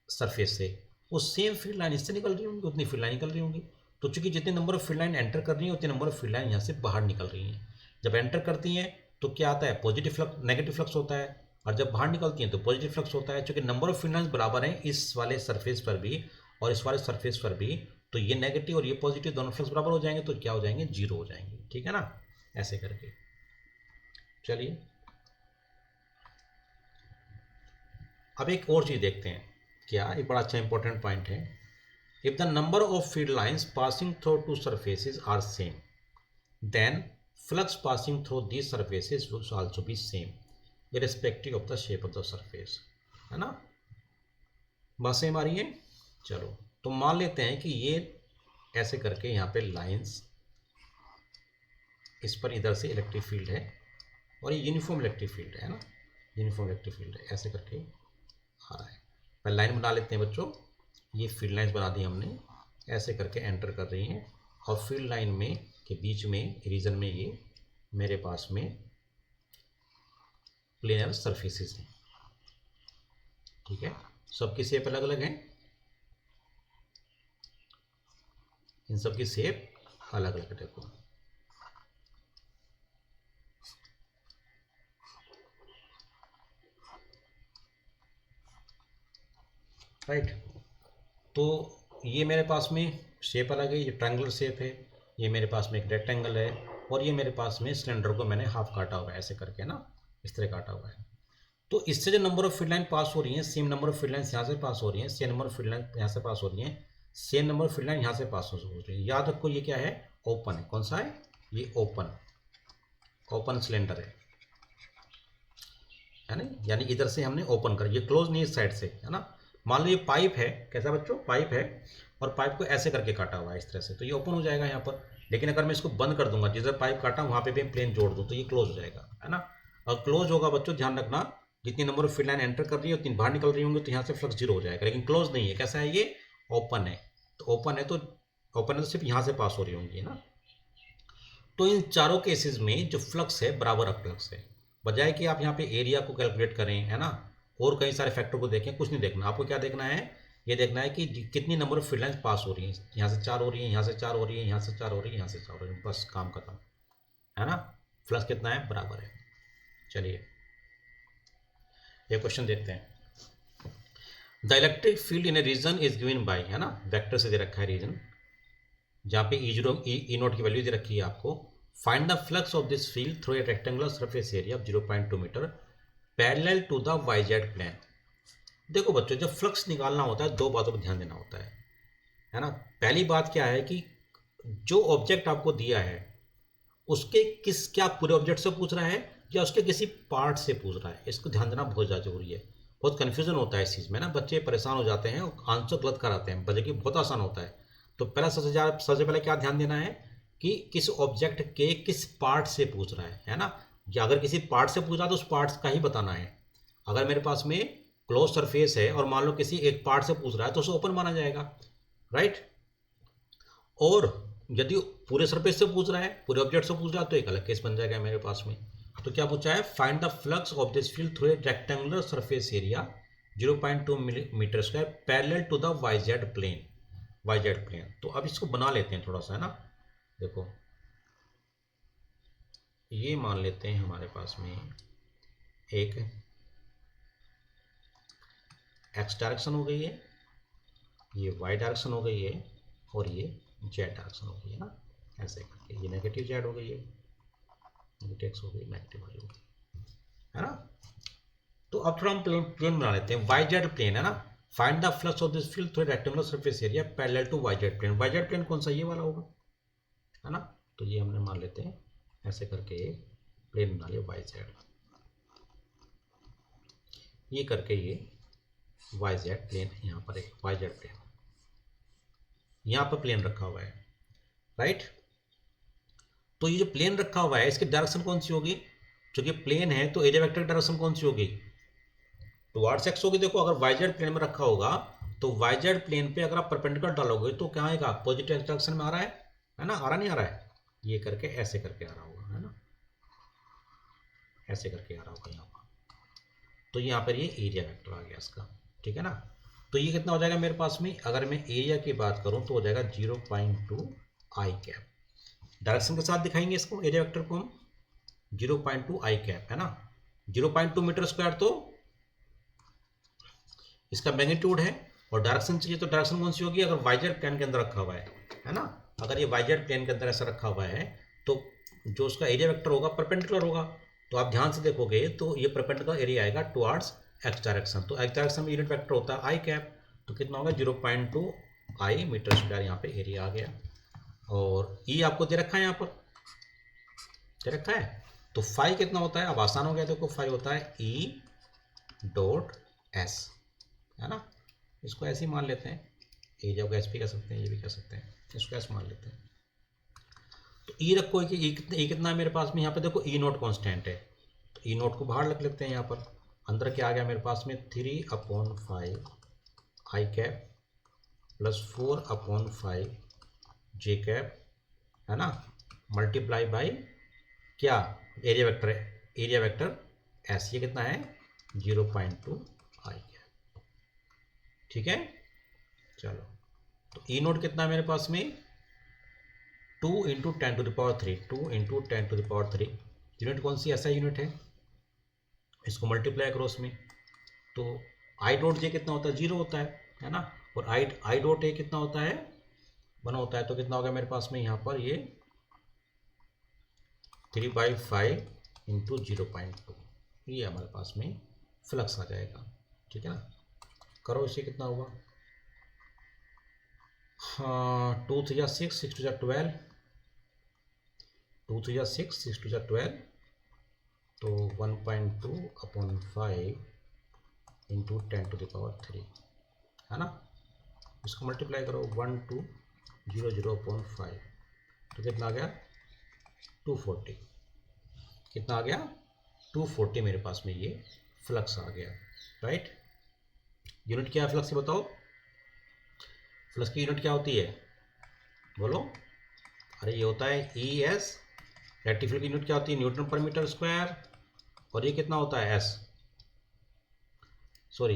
सरफेस से, वो सेम फील्ड लाइन इससे निकल रही होंगी, उतनी फील्ड लाइन निकल रही होंगी। तो चूंकि जितने number of field line enter कर रही है उतने नंबर ऑफ फील्ड लाइन यहाँ से बाहर निकल रही हैं। जब एंटर करती हैं तो क्या आता है, पॉजिटिव फ्लक्स, नेगेटिव फ्लक्स होता है, और जब बाहर निकलती हैं तो पॉजिटिव फ्लक्स होता है। चूंकि नंबर ऑफ फील्ड लाइंस बराबर हैं इस वाले सरफेस पर भी और इस वाले सरफेस पर भी, तो ये नेगेटिव और ये पॉजिटिव दोनों फ्लक्स बराबर हो जाएंगे, तो क्या हो जाएंगे, 0 हो जाएंगे, ठीक है ना, ऐसे करके। चलिए अब एक और चीज़ देखते हैं, क्या एक बड़ा अच्छा इंपॉर्टेंट पॉइंट है। If the number of field lines passing through two surfaces are same, then flux passing through these surfaces will also be same irrespective of the shape of the surface, है ना, बात सेम आ रही है। चलो तो मान लेते हैं कि ये ऐसे करके यहाँ पे लाइंस, इस पर इधर से इलेक्ट्रिक फील्ड है और ये यूनिफॉर्म इलेक्ट्रिक फील्ड है ना, यूनिफॉर्म इलेक्ट्रिक फील्ड है, ऐसे करके आ रहा है। पहले लाइन बना लेते हैं बच्चों, ये फील्ड लाइंस बना दी हमने, ऐसे करके एंटर कर रही हैं, और फील्ड लाइन में के बीच में रीजन में ये मेरे पास में प्लेनर सरफेसेस हैं, ठीक है। सबकी शेप अलग अलग है, इन सब की शेप अलग अलग, देखो राइट। तो ये मेरे पास में शेप अलग है, ये ट्रायंगुलर शेप है, ये मेरे पास में एक रेक्टेंगल है, और ये मेरे पास में सिलेंडर को मैंने हाफ काटा हुआ है, ऐसे करके ना, इस तरह काटा हुआ है। तो इससे जो नंबर ऑफ फील्ड लाइन पास हो रही हैं, same number of field line यहाँ से पास हो रही हैं, same number of field line यहाँ से पास हो रही हैं, same number of field line यहाँ से पास हो रही है। याद रखो ये क्या है, ओपन है, कौन सा है, ये ओपन, ओपन सिलेंडर है ना, यानी इधर से हमने ओपन कर, ये क्लोज नहीं इस साइड से, है ना। मान लो ये पाइप है, कैसा बच्चों, पाइप है, और पाइप को ऐसे करके काटा हुआ है इस तरह से, तो ये ओपन हो जाएगा यहाँ पर। लेकिन अगर मैं इसको बंद कर दूंगा, जिधर पाइप काटा वहाँ पे भी प्लेन जोड़ दूँ, तो ये क्लोज हो जाएगा, है ना। और क्लोज होगा बच्चों, ध्यान रखना, जितनी number of field line enter कर रही है उतनी बाहर निकल रही होंगी, तो यहाँ से फ्लक्स जीरो हो जाएगा। लेकिन क्लोज नहीं है, कैसा है ये, ओपन है, तो ओपन है तो सिर्फ यहाँ से पास हो रही होंगी, है ना। तो इन चारों केसेस में जो फ्लक्स है बराबर अब फ्लक्स है, बजाय कि आप यहाँ पे एरिया को कैलकुलेट करें, है ना, और कई सारे फैक्टर को देखें, कुछ नहीं देखना आपको। क्या देखना है, ये देखना है कि कितनी number of field lines pass हो रही हैं। यहाँ से 4 हो रही है, यहाँ से 4 हो रही है, यहाँ से 4 हो रही है, यहाँ से 4 हो रही है, बस काम खत्म, है ना। फ्लक्स कितना है, बराबर है। चलिए ये क्वेश्चन देखते हैं। The electric field in a region is given by, है ना, वेक्टर से दे रखा है रीजन, जहाँ पे E0 ई नोट की वैल्यू दे रखी है आपको। Find the flux of this field through a rectangular surface area of 0.2 metre parallel to the YZ plane. देखो बच्चों, जब फ्लक्स निकालना होता है दो बातों पर ध्यान देना होता है ना। पहली बात क्या है कि जो ऑब्जेक्ट आपको दिया है उसके क्या पूरे ऑब्जेक्ट से पूछ रहा है या उसके किसी पार्ट से पूछ रहा है, इसको ध्यान देना बहुत ज़्यादा जरूरी है। बहुत कन्फ्यूजन होता है इस चीज़ में ना, बच्चे परेशान हो जाते हैं और आंसर गलत कराते हैं, बल्कि बहुत आसान होता है। तो पहला सबसे पहले क्या ध्यान देना है कि किस ऑब्जेक्ट के किस पार्ट से पूछ रहा है ना। या अगर किसी पार्ट से पूछ रहा है तो उस पार्ट का ही बताना है। अगर मेरे पास में क्लोज सरफेस है और मान लो किसी एक पार्ट से पूछ रहा है तो उसे ओपन माना जाएगा, राइट। और यदि पूरे सरफेस से पूछ रहा है, पूरे ऑब्जेक्ट से पूछ रहा है, तो एक अलग केस बन जाएगा मेरे पास में। तो क्या पूछा है, find the flux of this field through a rectangular surface area 0.2 metre square parallel to the YZ plane, YZ plane. तो अब इसको बना लेते हैं थोड़ा सा, है ना। देखो ये मान लेते हैं हमारे पास में एक x डायरेक्शन हो गई है, ये y डायरेक्शन हो गई है, और ये z डायरेक्शन हो गई है ना। ऐसे करके ये नेगेटिव z हो गई है, नेगेटिव x हो गई, नेगेटिव y हो गई, है ना। तो अब थोड़ा हम प्लेन बना लेते हैं, YZ प्लेन, है ना। Find the flux of this field through rectangular surface area parallel to YZ plane. YZ plane कौन सा, ये वाला होगा, है ना। तो ये हमने मान लेते हैं, ऐसे करके ये प्लेन बना लिया YZ, ये करके ये YZ प्लेन, यहाँ पर एक YZ प्लेन, यहाँ पर प्लेन रखा हुआ है, राइट। तो ये जो प्लेन रखा हुआ है इसकी डायरेक्शन कौन सी होगी, क्योंकि प्लेन है तो एरिया वेक्टर डायरेक्शन कौन सी होगी, टुवर्ड्स एक्स होगी। देखो अगर YZ प्लेन में रखा होगा तो YZ प्लेन पे अगर आप परपेंडिकुलर डालोगे तो क्या आएगा, पॉजिटिव एक्स डायरेक्शन में आ रहा है ना, आ रहा नहीं आ रहा है, ये करके ऐसे करके आ रहा होगा, है ना, ऐसे करके आ रहा होगा यहाँ पर। तो यहाँ पर ये एरिया वेक्टर आ गया इसका, ठीक है ना। तो ये कितना हो जाएगा मेरे पास में, अगर मैं एरिया की बात करूँ तो हो जाएगा 0.2 आई कैप। डायरेक्शन के साथ दिखाएंगे इसको, एरिया वेक्टर को हम 0.2 आई कैप, है ना। 0.2 मीटर स्क्वायर तो इसका मैग्नीट्यूड है, और डायरेक्शन चाहिए तो डायरेक्शन कौन सी होगी, अगर YZ प्लेन के अंदर रखा हुआ है ना। अगर ये YZ प्लेन के अंदर ऐसा रखा हुआ है तो जो उसका एरिया वेक्टर होगा परपेंडिकुलर होगा। तो आप ध्यान से देखोगे तो ये परपेंडिकुलर एरिया आएगा टुवर्ड्स एक्स डायरेक्शन, तो एक्स डायरेक्शन में यूनिट वेक्टर होता है आई कैप। तो कितना होगा, 0.2 आई मीटर स्क्वायर, यहाँ पे एरिया आ गया। और ई आपको दे रखा है, यहाँ पर दे रखा है, तो फाई कितना होता है, अब आसान हो गया। देखो फाई होता है E.S, है ना। इसको ऐसे ही मान लेते हैं, एरिया को एस भी कह सकते हैं, ये भी कह सकते हैं, इसको ऐसे मान लेते हैं। तो ई रखो कि ई कितना है मेरे पास में, यहाँ पे देखो ई नोट कॉन्स्टेंट है, तो ई नोट को बाहर रख लेते हैं। यहाँ पर अंदर क्या आ गया मेरे पास में, 3/5 आई कैप प्लस 4/5 जे कैप, है ना, मल्टीप्लाई बाई क्या, एरिया वेक्टर है, एरिया वेक्टर एस, ये कितना है 0.2 आई कैप, ठीक है। चलो तो ई नोट कितना है मेरे पास में, 2 × 10⁻³ 2 × 10⁻³ यूनिट कौन सी, ऐसा यूनिट है, इसको मल्टीप्लाई करो उसमें। तो आई डॉट जे कितना होता है, 0 होता है ना। और आई डॉट ए कितना होता है, 1 होता है। तो कितना होगा मेरे पास में यहाँ पर, ये 3/5 × 0.2, ये हमारे पास में फ्लक्स आ जाएगा, ठीक है ना। करो इसे, कितना हुआ, हाँ 2 × 3 = 6, 6 × 12, 2 × 3 = 6, 6 × 12, तो 1.2 अपॉन 5 इंटू 10⁻³ है ना। इसको मल्टीप्लाई करो 1200 अपॉन 5, तो कितना आ गया 240। कितना आ गया 240 मेरे पास में ये फ्लक्स आ गया, राइट। यूनिट क्या है फ्लक्स से बताओ, फ्लक्स की यूनिट क्या होती है बोलो। अरे ये होता है ES। इलेक्ट्रिक फील्ड की यूनिट क्या होती है न्यूटन पर मीटर स्क्वायर। और ये कितना होता है S, सॉरी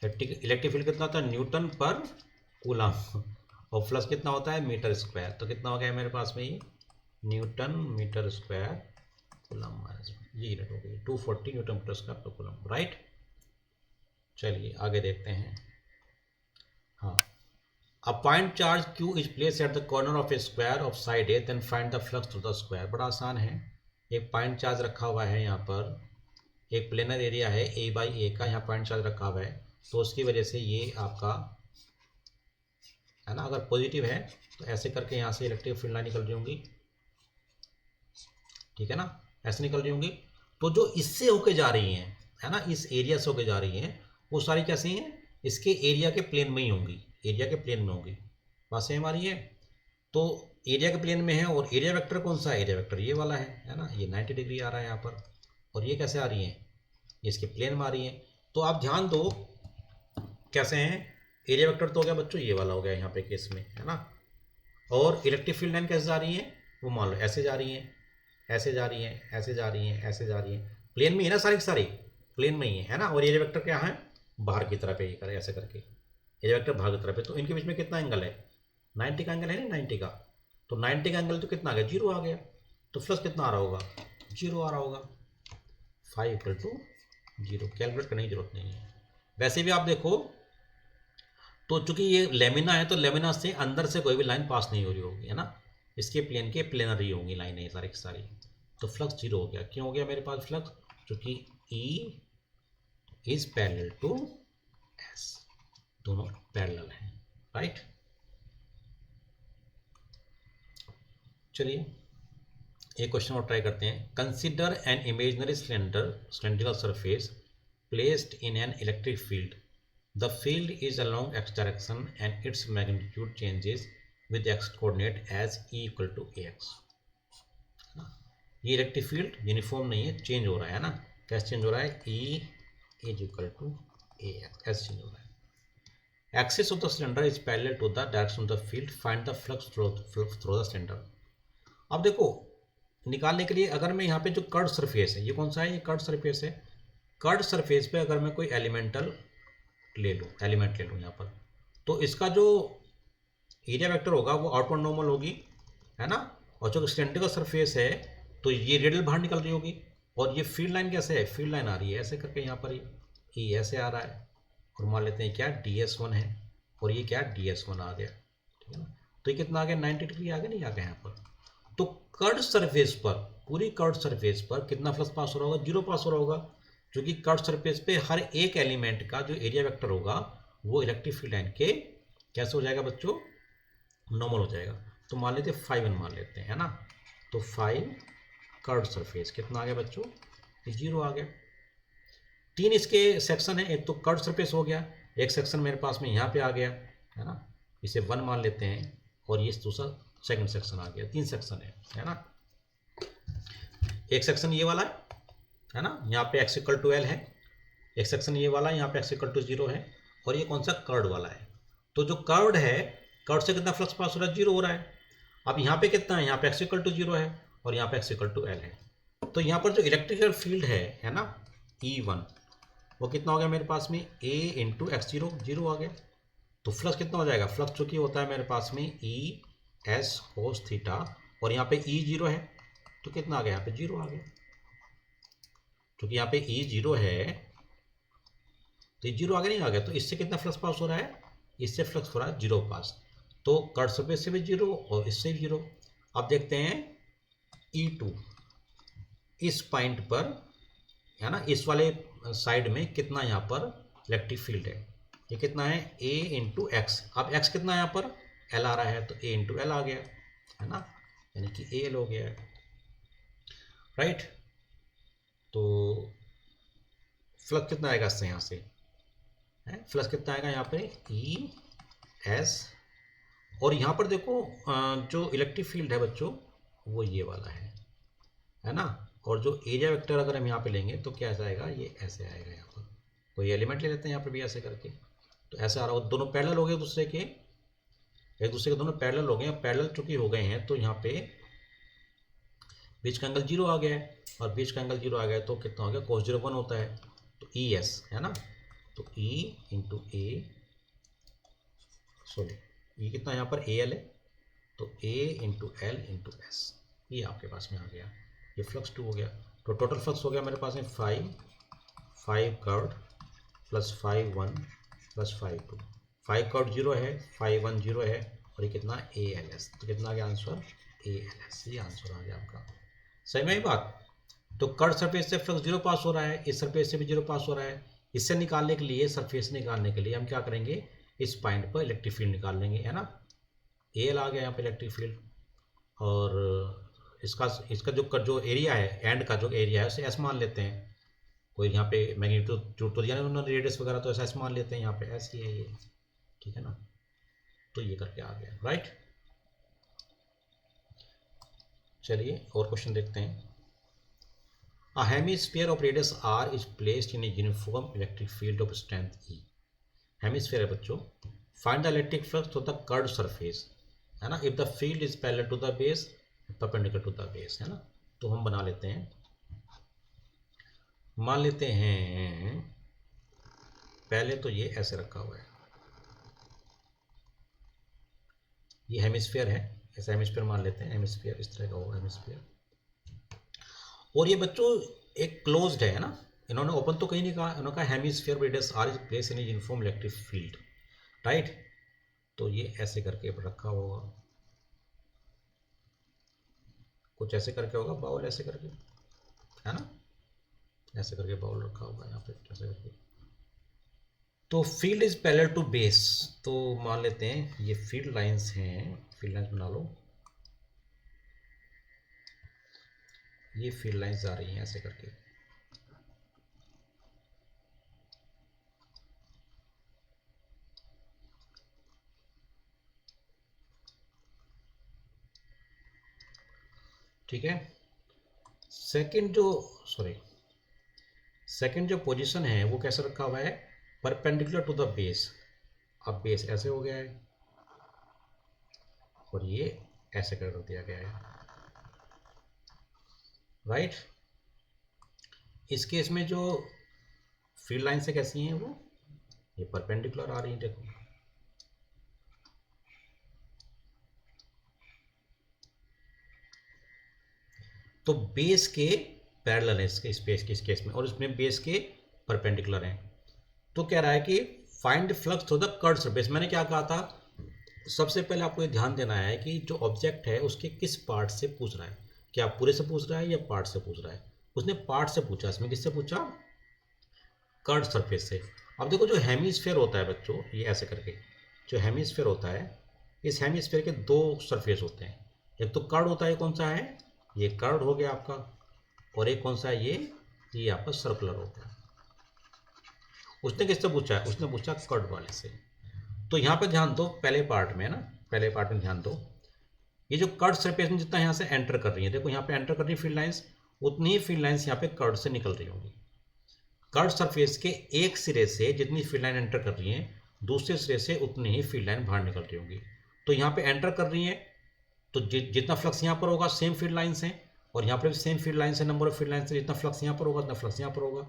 इलेक्ट्रिक फील्ड कितना होता है न्यूटन पर कूलम। और फ्लक्स कितना होता है मीटर स्क्वायर। तो कितना हो गया मेरे पास में ये newton metre square coulomb minus ये यूनिट हो गई 240 न्यूटन मीटर स्क्वायर पर कूलम, राइट। चलिए आगे देखते हैं। हाँ, a point charge Q is place at the corner of a square of side a, then find the flux through the square. बड़ा आसान है। एक पॉइंट चार्ज रखा हुआ है यहाँ पर, एक प्लेनर एरिया है A/A का, यहाँ पॉइंट चार्ज रखा हुआ है, तो उसकी वजह से ये आपका है ना, अगर पॉजिटिव है तो ऐसे करके यहाँ से इलेक्ट्रिक फील्ड लाइन निकल रही होंगी, ठीक है ना, ऐसे निकल रही होंगी। तो जो इससे होके जा रही हैं है ना, इस एरिया से होके जा रही हैं, वो सारी कैसी हैं, इसके एरिया के प्लेन में ही होंगी, एरिया के प्लेन में होंगी। बात सही हमारी है। तो एरिया के प्लेन में है, और एरिया वेक्टर कौन सा है, एरिया वेक्टर ये वाला है ना, ये 90 डिग्री आ रहा है यहाँ पर। और ये कैसे आ रही हैं, ये इसके प्लेन में आ रही हैं। तो आप ध्यान दो कैसे हैं, एरिया वेक्टर तो हो गया बच्चों ये वाला हो गया यहाँ पे केस में, है ना। और इलेक्ट्रिक फील्ड लाइन कैसे जा रही है, वो मान लो ऐसे जा रही हैं, ऐसे जा रही हैं, ऐसे जा रही हैं, ऐसे जा रही हैं, प्लेन में ही है ना, सारी की सारी प्लेन में ही है ना। और एरिया वेक्टर क्या है, बाहर की तरफ है, ये करे ऐसे करके एरिया वेक्टर बाहर की तरफ है। तो इनके बीच में कितना एंगल है, 90 का एंगल है ना, 90 का। तो 90 का एंगल तो कितना आ गया, 0 आ गया। तो फ्लक्स कितना आ रहा होगा, 0 आ रहा होगा। 5 = 0। कैलकुलेट करने की जरूरत नहीं है। वैसे भी आप देखो तो चूंकि ये लेमिना है, तो लेमिना से अंदर से कोई भी लाइन पास नहीं हो रही होगी, है ना, इसके प्लेन के प्लेनर ही होंगी लाइनें सारी की सारी। तो फ्लक्स 0 हो गया। क्यों हो गया मेरे पास फ्लक्स, क्योंकि E is parallel to S, दोनों पैरेलल हैं, राइट। चलिए एक क्वेश्चन और ट्राई करते हैं। Consider an imaginary cylindrical surface placed in an electric field. The field is along x direction and its magnitude changes with x coordinate as E = AX। ये इलेक्ट्रिक फील्ड यूनिफॉर्म नहीं है, चेंज हो रहा है ना। कैसे चेंज हो रहा है, E = AX ऐसे चेंज हो रहा है। Axis of the cylinder is parallel to the direction of the field, find the flux through the cylinder. अब देखो निकालने के लिए अगर मैं यहाँ पे जो कर्ड सरफेस है, ये कौन सा है, ये कर्ड सरफेस है। कर्ड सरफेस पे अगर मैं कोई एलिमेंट ले लूँ यहाँ पर, तो इसका जो एरिया वेक्टर होगा वो आउटवर्ड नॉर्मल होगी, है ना। और जो सिलेंडर का सरफेस है तो ये रेडियल बाहर निकल रही होगी। और ये फील्ड लाइन कैसे है, फील्ड लाइन आ रही है ऐसे करके यहाँ पर, ये ऐसे आ रहा है। और मान लेते हैं क्या DS1 है, और ये क्या DS1 आ गया, ठीक है ना। तो ये कितना आ गया, 90 डिग्री आ गया, नहीं आ गया यहाँ पर। तो कर्ड सरफेस पर, पूरी कर्ड सरफेस पर कितना फ्लक्स पास हो रहा होगा, 0 पास हो रहा होगा। क्योंकि कर्ड सरफेस पे हर एक एलिमेंट का जो एरिया वेक्टर होगा वो इलेक्ट्रिक फील्ड लाइन के कैसे हो जाएगा बच्चों, नॉर्मल हो जाएगा। तो मान लेते हैं 5 मान लेते हैं, है ना। तो 5 कर्ड सरफेस कितना आ गया बच्चों, 0 आ गया। 3 इसके सेक्शन है, एक तो कर्ड सरफेस हो गया, एक सेक्शन मेरे पास में यहाँ पे आ गया, है ना, इसे 1 मान लेते हैं। और ये दूसरा सेकंड सेक्शन आ गया, 3 सेक्शन है ना। एक सेक्शन ये वाला है ना, यहाँ पे x = L है। एक सेक्शन ये वाला यहाँ पे x = 0 है। और ये कौन सा, कर्ड वाला है। तो जो कर्ड है, कर्ड से कितना फ्लक्स पास हो रहा है, 0 हो रहा है। अब यहाँ पे कितना है, यहाँ पे x = 0 है, और यहाँ पे x = L है। तो यहाँ पर जो इलेक्ट्रिकल फील्ड है ना, E1, वो कितना हो गया मेरे पास में, A × x0, 0 आ गया। तो फ्लक्स कितना हो जाएगा, फ्लक्स चूंकि होता है मेरे पास में ES cos θ, और यहाँ पे E 0 है, तो कितना आ गया, यहाँ पे 0 आ गया। क्योंकि यहाँ पे E 0 है, तो ये 0 आगे नहीं आ गया। तो इससे कितना फ्लक्स पास हो रहा है, इससे फ्लक्स हो रहा है 0 पास। तो कर्ड सरफेस से भी 0 और इससे भी 0। अब देखते हैं E2 इस पॉइंट पर, है ना, इस वाले साइड में कितना यहाँ पर इलेक्ट्रिक फील्ड है। ये कितना है, A × x। अब x कितना है यहाँ पर, L आ रहा है, तो A × L आ गया, है ना, यानी कि AL हो गया है। राइट। तो फ्लक्स कितना आएगा इससे, यहाँ से फ्लक्स कितना आएगा यहाँ पे ई एस, और यहाँ पर देखो जो इलेक्ट्रिक फील्ड है बच्चों वो ये वाला है ना, और जो एरिया वेक्टर अगर हम यहाँ पे लेंगे तो क्या ऐसा आएगा, ये ऐसे आएगा। यहाँ पर कोई एलिमेंट ले लेते हैं यहाँ पे भी ऐसे करके, तो ऐसे आ रहा हो, दोनों पैरेलल हो गए एक दूसरे के दोनों पैरेलल हो गए। पैरेलल चूंकि हो गए हैं तो यहाँ पे बीच का एंगल 0 आ गया है, और बीच का एंगल 0 आ गया है तो कितना हो गया, cos 0 1 होता है, तो ई एस है ना, तो ई इंटू ए, सॉरी ये कितना यहाँ पर ए एल है, तो ए इंटू एल इंटू एस, ये आपके पास में आ गया, ये फ्लक्स 2 हो गया। तो टोटल फ्लक्स हो गया मेरे पास में 5 कर्व प्लस 5 1 प्लस 5 2, 5 कर्व 0 है, 5 1 0 है, और ये कितना ए एल एस, तो कितना आ गया आंसर ए एल एस, ये आंसर आ गया आपका। सही में ही बात। तो कर्व सरफेस से फ्लक्स 0 पास हो रहा है, इस सरफेस से भी 0 पास हो रहा है। इससे निकालने के लिए, सरफेस निकालने के लिए हम क्या करेंगे, इस पॉइंट पर इलेक्ट्रिक फील्ड निकाल लेंगे, है ना। ए एल आ गया यहाँ पे इलेक्ट्रिक फील्ड, और इसका जो एरिया है, एंड का जो एरिया है उसे एस मान लेते हैं। कोई यहाँ पे मैग्नीट्यूड तो दिया नहीं उन्होंने, रेडियस वगैरह, तो ऐसा एस मान लेते हैं, यहाँ पे एस ही है ये, ठीक है ना। तो ये करके आ गया, राइट। चलिए और क्वेश्चन देखते हैं। A hemisphere of radius r is placed in a uniform electric field of strength E. Hemisphere है बच्चों। Find the electric flux to the curved surface, है ना। If the field is parallel to the base, perpendicular to the base, है ना। तो हम बना लेते हैं, मान लेते हैं पहले तो ये ऐसे रखा हुआ है, ये हेमिस्फीयर है, ऐसा हेमिस्फीयर मान लेते हैं, हेमिस्फीयर इस तरह का होगा हेमिस्फीयर, और ये बच्चों एक क्लोज्ड है ना, इन्होंने ओपन तो कहीं नहीं कहा, इन्होंने कहा hemisphere radius R is place in uniform electric field, right. तो ये ऐसे करके रखा होगा, कुछ ऐसे करके होगा, बाउल ऐसे करके, है ना, ऐसे करके बाउल रखा होगा यहाँ पे ऐसे करके। तो field is parallel to base, तो मान लेते हैं ये फील्ड लाइंस हैं, फील्ड लाइंस बना लो, ये फील्ड लाइंस आ रही हैं ऐसे करके, ठीक है। सेकंड जो पोजीशन है वो कैसे रखा हुआ है, परपेंडिकुलर टू द बेस। अब बेस ऐसे हो गया है और ये ऐसे कर दिया गया है, राइट। इस केस में जो फील्ड लाइन से कैसी हैं वो, ये परपेंडिकुलर आ रही है, देखो तो बेस के पैरेलल है इसके स्पेस के इस केस में, और इसमें बेस के परपेंडिकुलर हैं। तो कह रहा है कि find flux through the curved surface. मैंने क्या कहा था, सबसे पहले आपको ये ध्यान देना है कि जो ऑब्जेक्ट है उसके किस पार्ट से पूछ रहा है, क्या पूरे से पूछ रहा है या पार्ट से पूछ रहा है। उसने पार्ट से पूछा, इसमें किससे पूछा, कर्व्ड सरफेस से। अब देखो जो हेमिस्फीयर होता है बच्चों, ये ऐसे करके जो हेमिस्फीयर होता है, इस हेमिस्फीयर के दो सरफेस होते हैं, एक तो कर्व्ड होता है, कौन सा है, ये कर्व्ड हो गया आपका, और एक कौन सा है, ये आपका सर्कुलर होता है। उसने किससे पूछा है, उसने पूछा कर्व्ड वाले से। तो यहाँ पे ध्यान दो, पहले पार्ट में ना, पहले पार्ट में ध्यान दो, ये जो कर्व्ड सरफेस में जितना यहाँ से एंटर कर रही है, देखो यहाँ पे एंटर कर रही है फील्ड लाइंस, उतनी ही फील्ड लाइंस यहाँ पे कर्व्ड से निकल रही होंगी। कर्व्ड सरफेस के एक सिरे से जितनी फील्ड लाइन एंटर कर रही हैं, दूसरे सिरे से उतनी ही फील्ड लाइन बाहर निकल रही होंगी। तो यहाँ पे एंटर कर रही हैं तो जितना फ्लक्स यहाँ पर होगा सेम फील्ड लाइंस हैं, और यहाँ पर भी सेम फील्ड लाइंस है, नंबर ऑफ फील्ड लाइंस है, जितना फ्लक्स यहाँ पर होगा उतना फ्लक्स यहाँ पर होगा।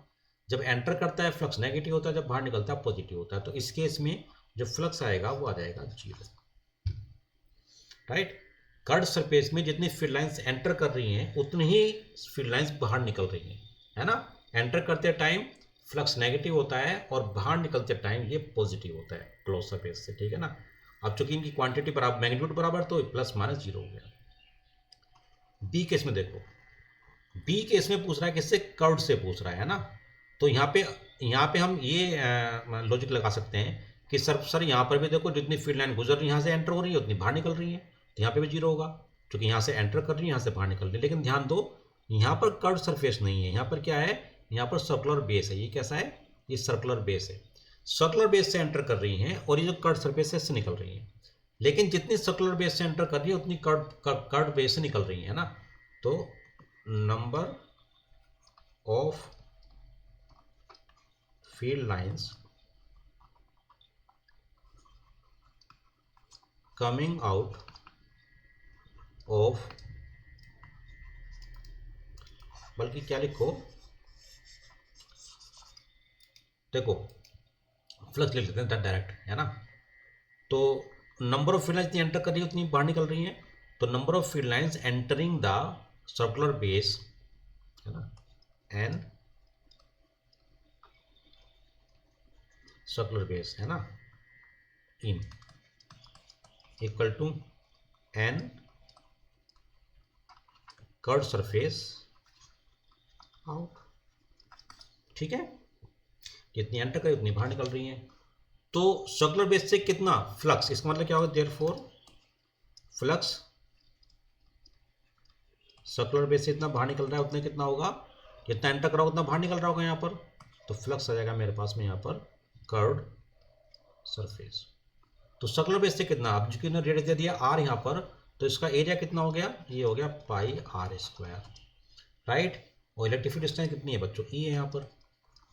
जब एंटर करता है फ्लक्स नेगेटिव होता है, जब बाहर निकलता है पॉजिटिव होता है। तो इस केस में जो फ्लक्स आएगा वो आ जाएगा 0, राइट। कर्व्ड सरफेस में जितनी फील्ड लाइंस एंटर कर रही हैं उतनी ही फील्ड लाइंस बाहर निकल रही हैं, है ना। एंटर करते टाइम फ्लक्स नेगेटिव होता है और बाहर निकलते टाइम ये पॉजिटिव होता है क्लोज सरफेस से, ठीक है ना। अब चूंकि इनकी क्वांटिटी बराबर, मैग्नीट्यूड बराबर, तो प्लस माइनस 0 हो गया। बी केस में देखो, बी केस में पूछ रहा है किससे, कर्व्ड से पूछ रहा है ना। तो यहाँ पे हम ये लॉजिक लगा सकते हैं कि सर यहाँ पर भी देखो जितनी फील्ड लाइन गुजर रही है, यहाँ से एंटर हो रही है उतनी बाहर निकल रही है, तो यहाँ पे भी 0 होगा, क्योंकि यहाँ से एंटर कर रही है, यहाँ से बाहर निकल रही है। लेकिन ध्यान दो यहाँ पर कर्व सरफेस नहीं है, यहाँ पर क्या है, यहाँ पर सर्कुलर बेस है। ये कैसा है, ये सर्कुलर बेस है। सर्कुलर बेस से एंटर कर रही हैं और ये जो कर्व सरफेस है इससे निकल रही है। लेकिन जितनी सर्कुलर बेस से एंटर कर रही है उतनी कर्व बेस से निकल रही है ना। तो number of field lines coming out of, बल्कि क्या लिखो, देखो फ्लक्स लिख लेते हैं डायरेक्ट, है ना। तो नंबर ऑफ फील्ड लाइन्स जितनी एंटर कर रही है उतनी बाहर निकल रही हैं। तो number of field lines entering the circular base, है ना, एन सर्कुलर बेस, है ना, in equal to an curve surface out. ठीक है, जितनी एंटर करी उतनी बाहर निकल रही हैं। तो सर्कुलर बेस से कितना फ्लक्स, इसका मतलब क्या होगा, देयरफॉर फ्लक्स सर्कुलर बेस से इतना बाहर निकल रहा है उतने कितना होगा, जितना एंटर करा उतना बाहर निकल रहा होगा यहाँ पर। तो फ्लक्स आ जाएगा मेरे पास में यहाँ पर कर्व्ड सरफेस। तो सर्कुलर बेस से कितना, अब जो रेडियस दे दिया आर यहाँ पर, तो इसका एरिया कितना हो गया, ये हो गया पाई आर स्क्वायर, राइट। और इलेक्ट्रिक फील्ड डिस्टेंस कितनी है बच्चों, ई है यहाँ पर।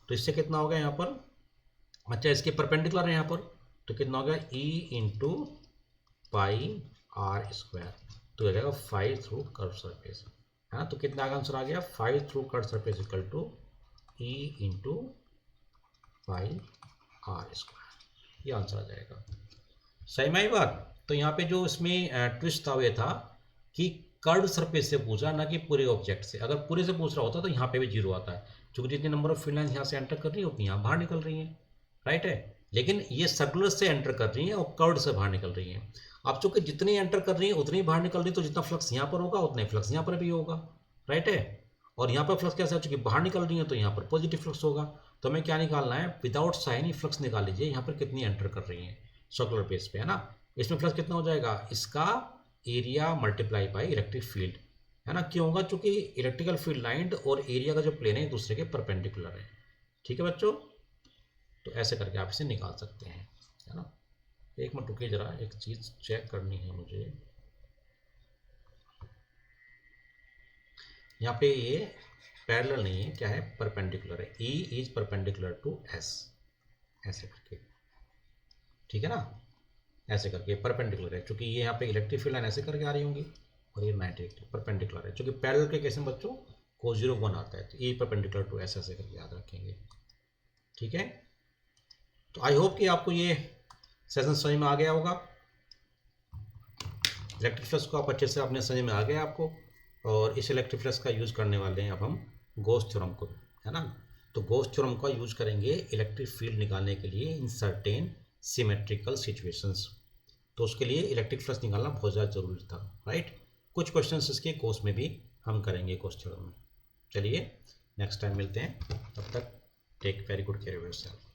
तो इससे कितना हो गया यहाँ पर, अच्छा इसके परपेंडिकुलर है यहाँ पर, तो कितना हो गया E into pi R square. तो हो जाएगा 5 थ्रू कर्व सरफेस, है ना। तो कितना आंसर आ गया, 5 through curve surface equal to E into pi R square, ये आंसर आ जाएगा। सही में बात। तो यहाँ पे जो इसमें ट्विस्ट था वो था कि कर्व सरफेस से पूछा, ना कि पूरे ऑब्जेक्ट से। अगर पूरे से पूछ रहा होता तो यहाँ पे भी जीरो आता है, क्योंकि जितनी नंबर ऑफ फील्ड लाइन्स यहाँ से एंटर कर रही है उतनी यहाँ बाहर निकल रही हैं, राइट है। लेकिन ये सर्कुलर से एंटर कर रही हैं और कर्व से बाहर निकल रही हैं। अब चूंकि जितनी एंटर कर रही हैं उतनी बाहर निकल रही है, तो जितना फ्लक्स यहाँ पर होगा उतना ही फ्लक्स यहाँ पर भी होगा, राइट है। और यहाँ पर फ्लक्स कैसा है, चूंकि बाहर निकल रही है तो यहाँ पर पॉजिटिव फ्लक्स होगा। तो हमें क्या निकालना है, विदाउट साइन ही फ्लक्स निकाल लीजिए, यहाँ पर कितनी एंटर कर रही है सर्कुलर बेस पे, है ना। इसमें फ्लक्स कितना हो जाएगा, इसका area multiply by electric field, है ना। क्यों होगा, चूंकि इलेक्ट्रिकल फील्ड लाइन और एरिया का जो प्लेन है दूसरे के परपेंडिकुलर है। ठीक है बच्चों, तो ऐसे करके आप इसे निकाल सकते हैं, है ना। एक मिनट रुकिए, जरा एक चीज़ चेक करनी है मुझे। यहाँ पे ये पैरेलल नहीं है, क्या है, परपेंडिकुलर है। E is perpendicular to S, ऐसे करके, ठीक है ना, ऐसे करके परपेंडिकुलर है। क्योंकि ये यहाँ पे इलेक्ट्रिक फील्ड लाइन ऐसे करके आ रही होंगी और ये 90 डिग्री परपेंडिकुलर है। क्योंकि पैरेलल के केस में बच्चों को 0 1 आता है, तो ई परपेंडिकुलर टू एस ऐसे करके याद रखेंगे, ठीक है। तो आई होप कि आपको ये सेशन समझ में आ गया होगा। इलेक्ट्रिक फ्लक्स को आप अच्छे से अपने समझ में आ गया आपको। और इस इलेक्ट्रिक फ्लक्स का यूज़ करने वाले हैं अब हम गॉस थ्योरम को, है ना। तो गॉस थ्योरम का यूज़ करेंगे इलेक्ट्रिक फील्ड निकालने के लिए इन सर्टेन सिमेट्रिकल सिचुएशंस। तो उसके लिए इलेक्ट्रिक फ्लक्स निकालना बहुत ज़्यादा जरूरी था, राइट। कुछ क्वेश्चंस इसके गॉस में भी हम करेंगे, गॉस थ्योरम में। चलिए नेक्स्ट टाइम मिलते हैं, तब तक take very good care of yourself.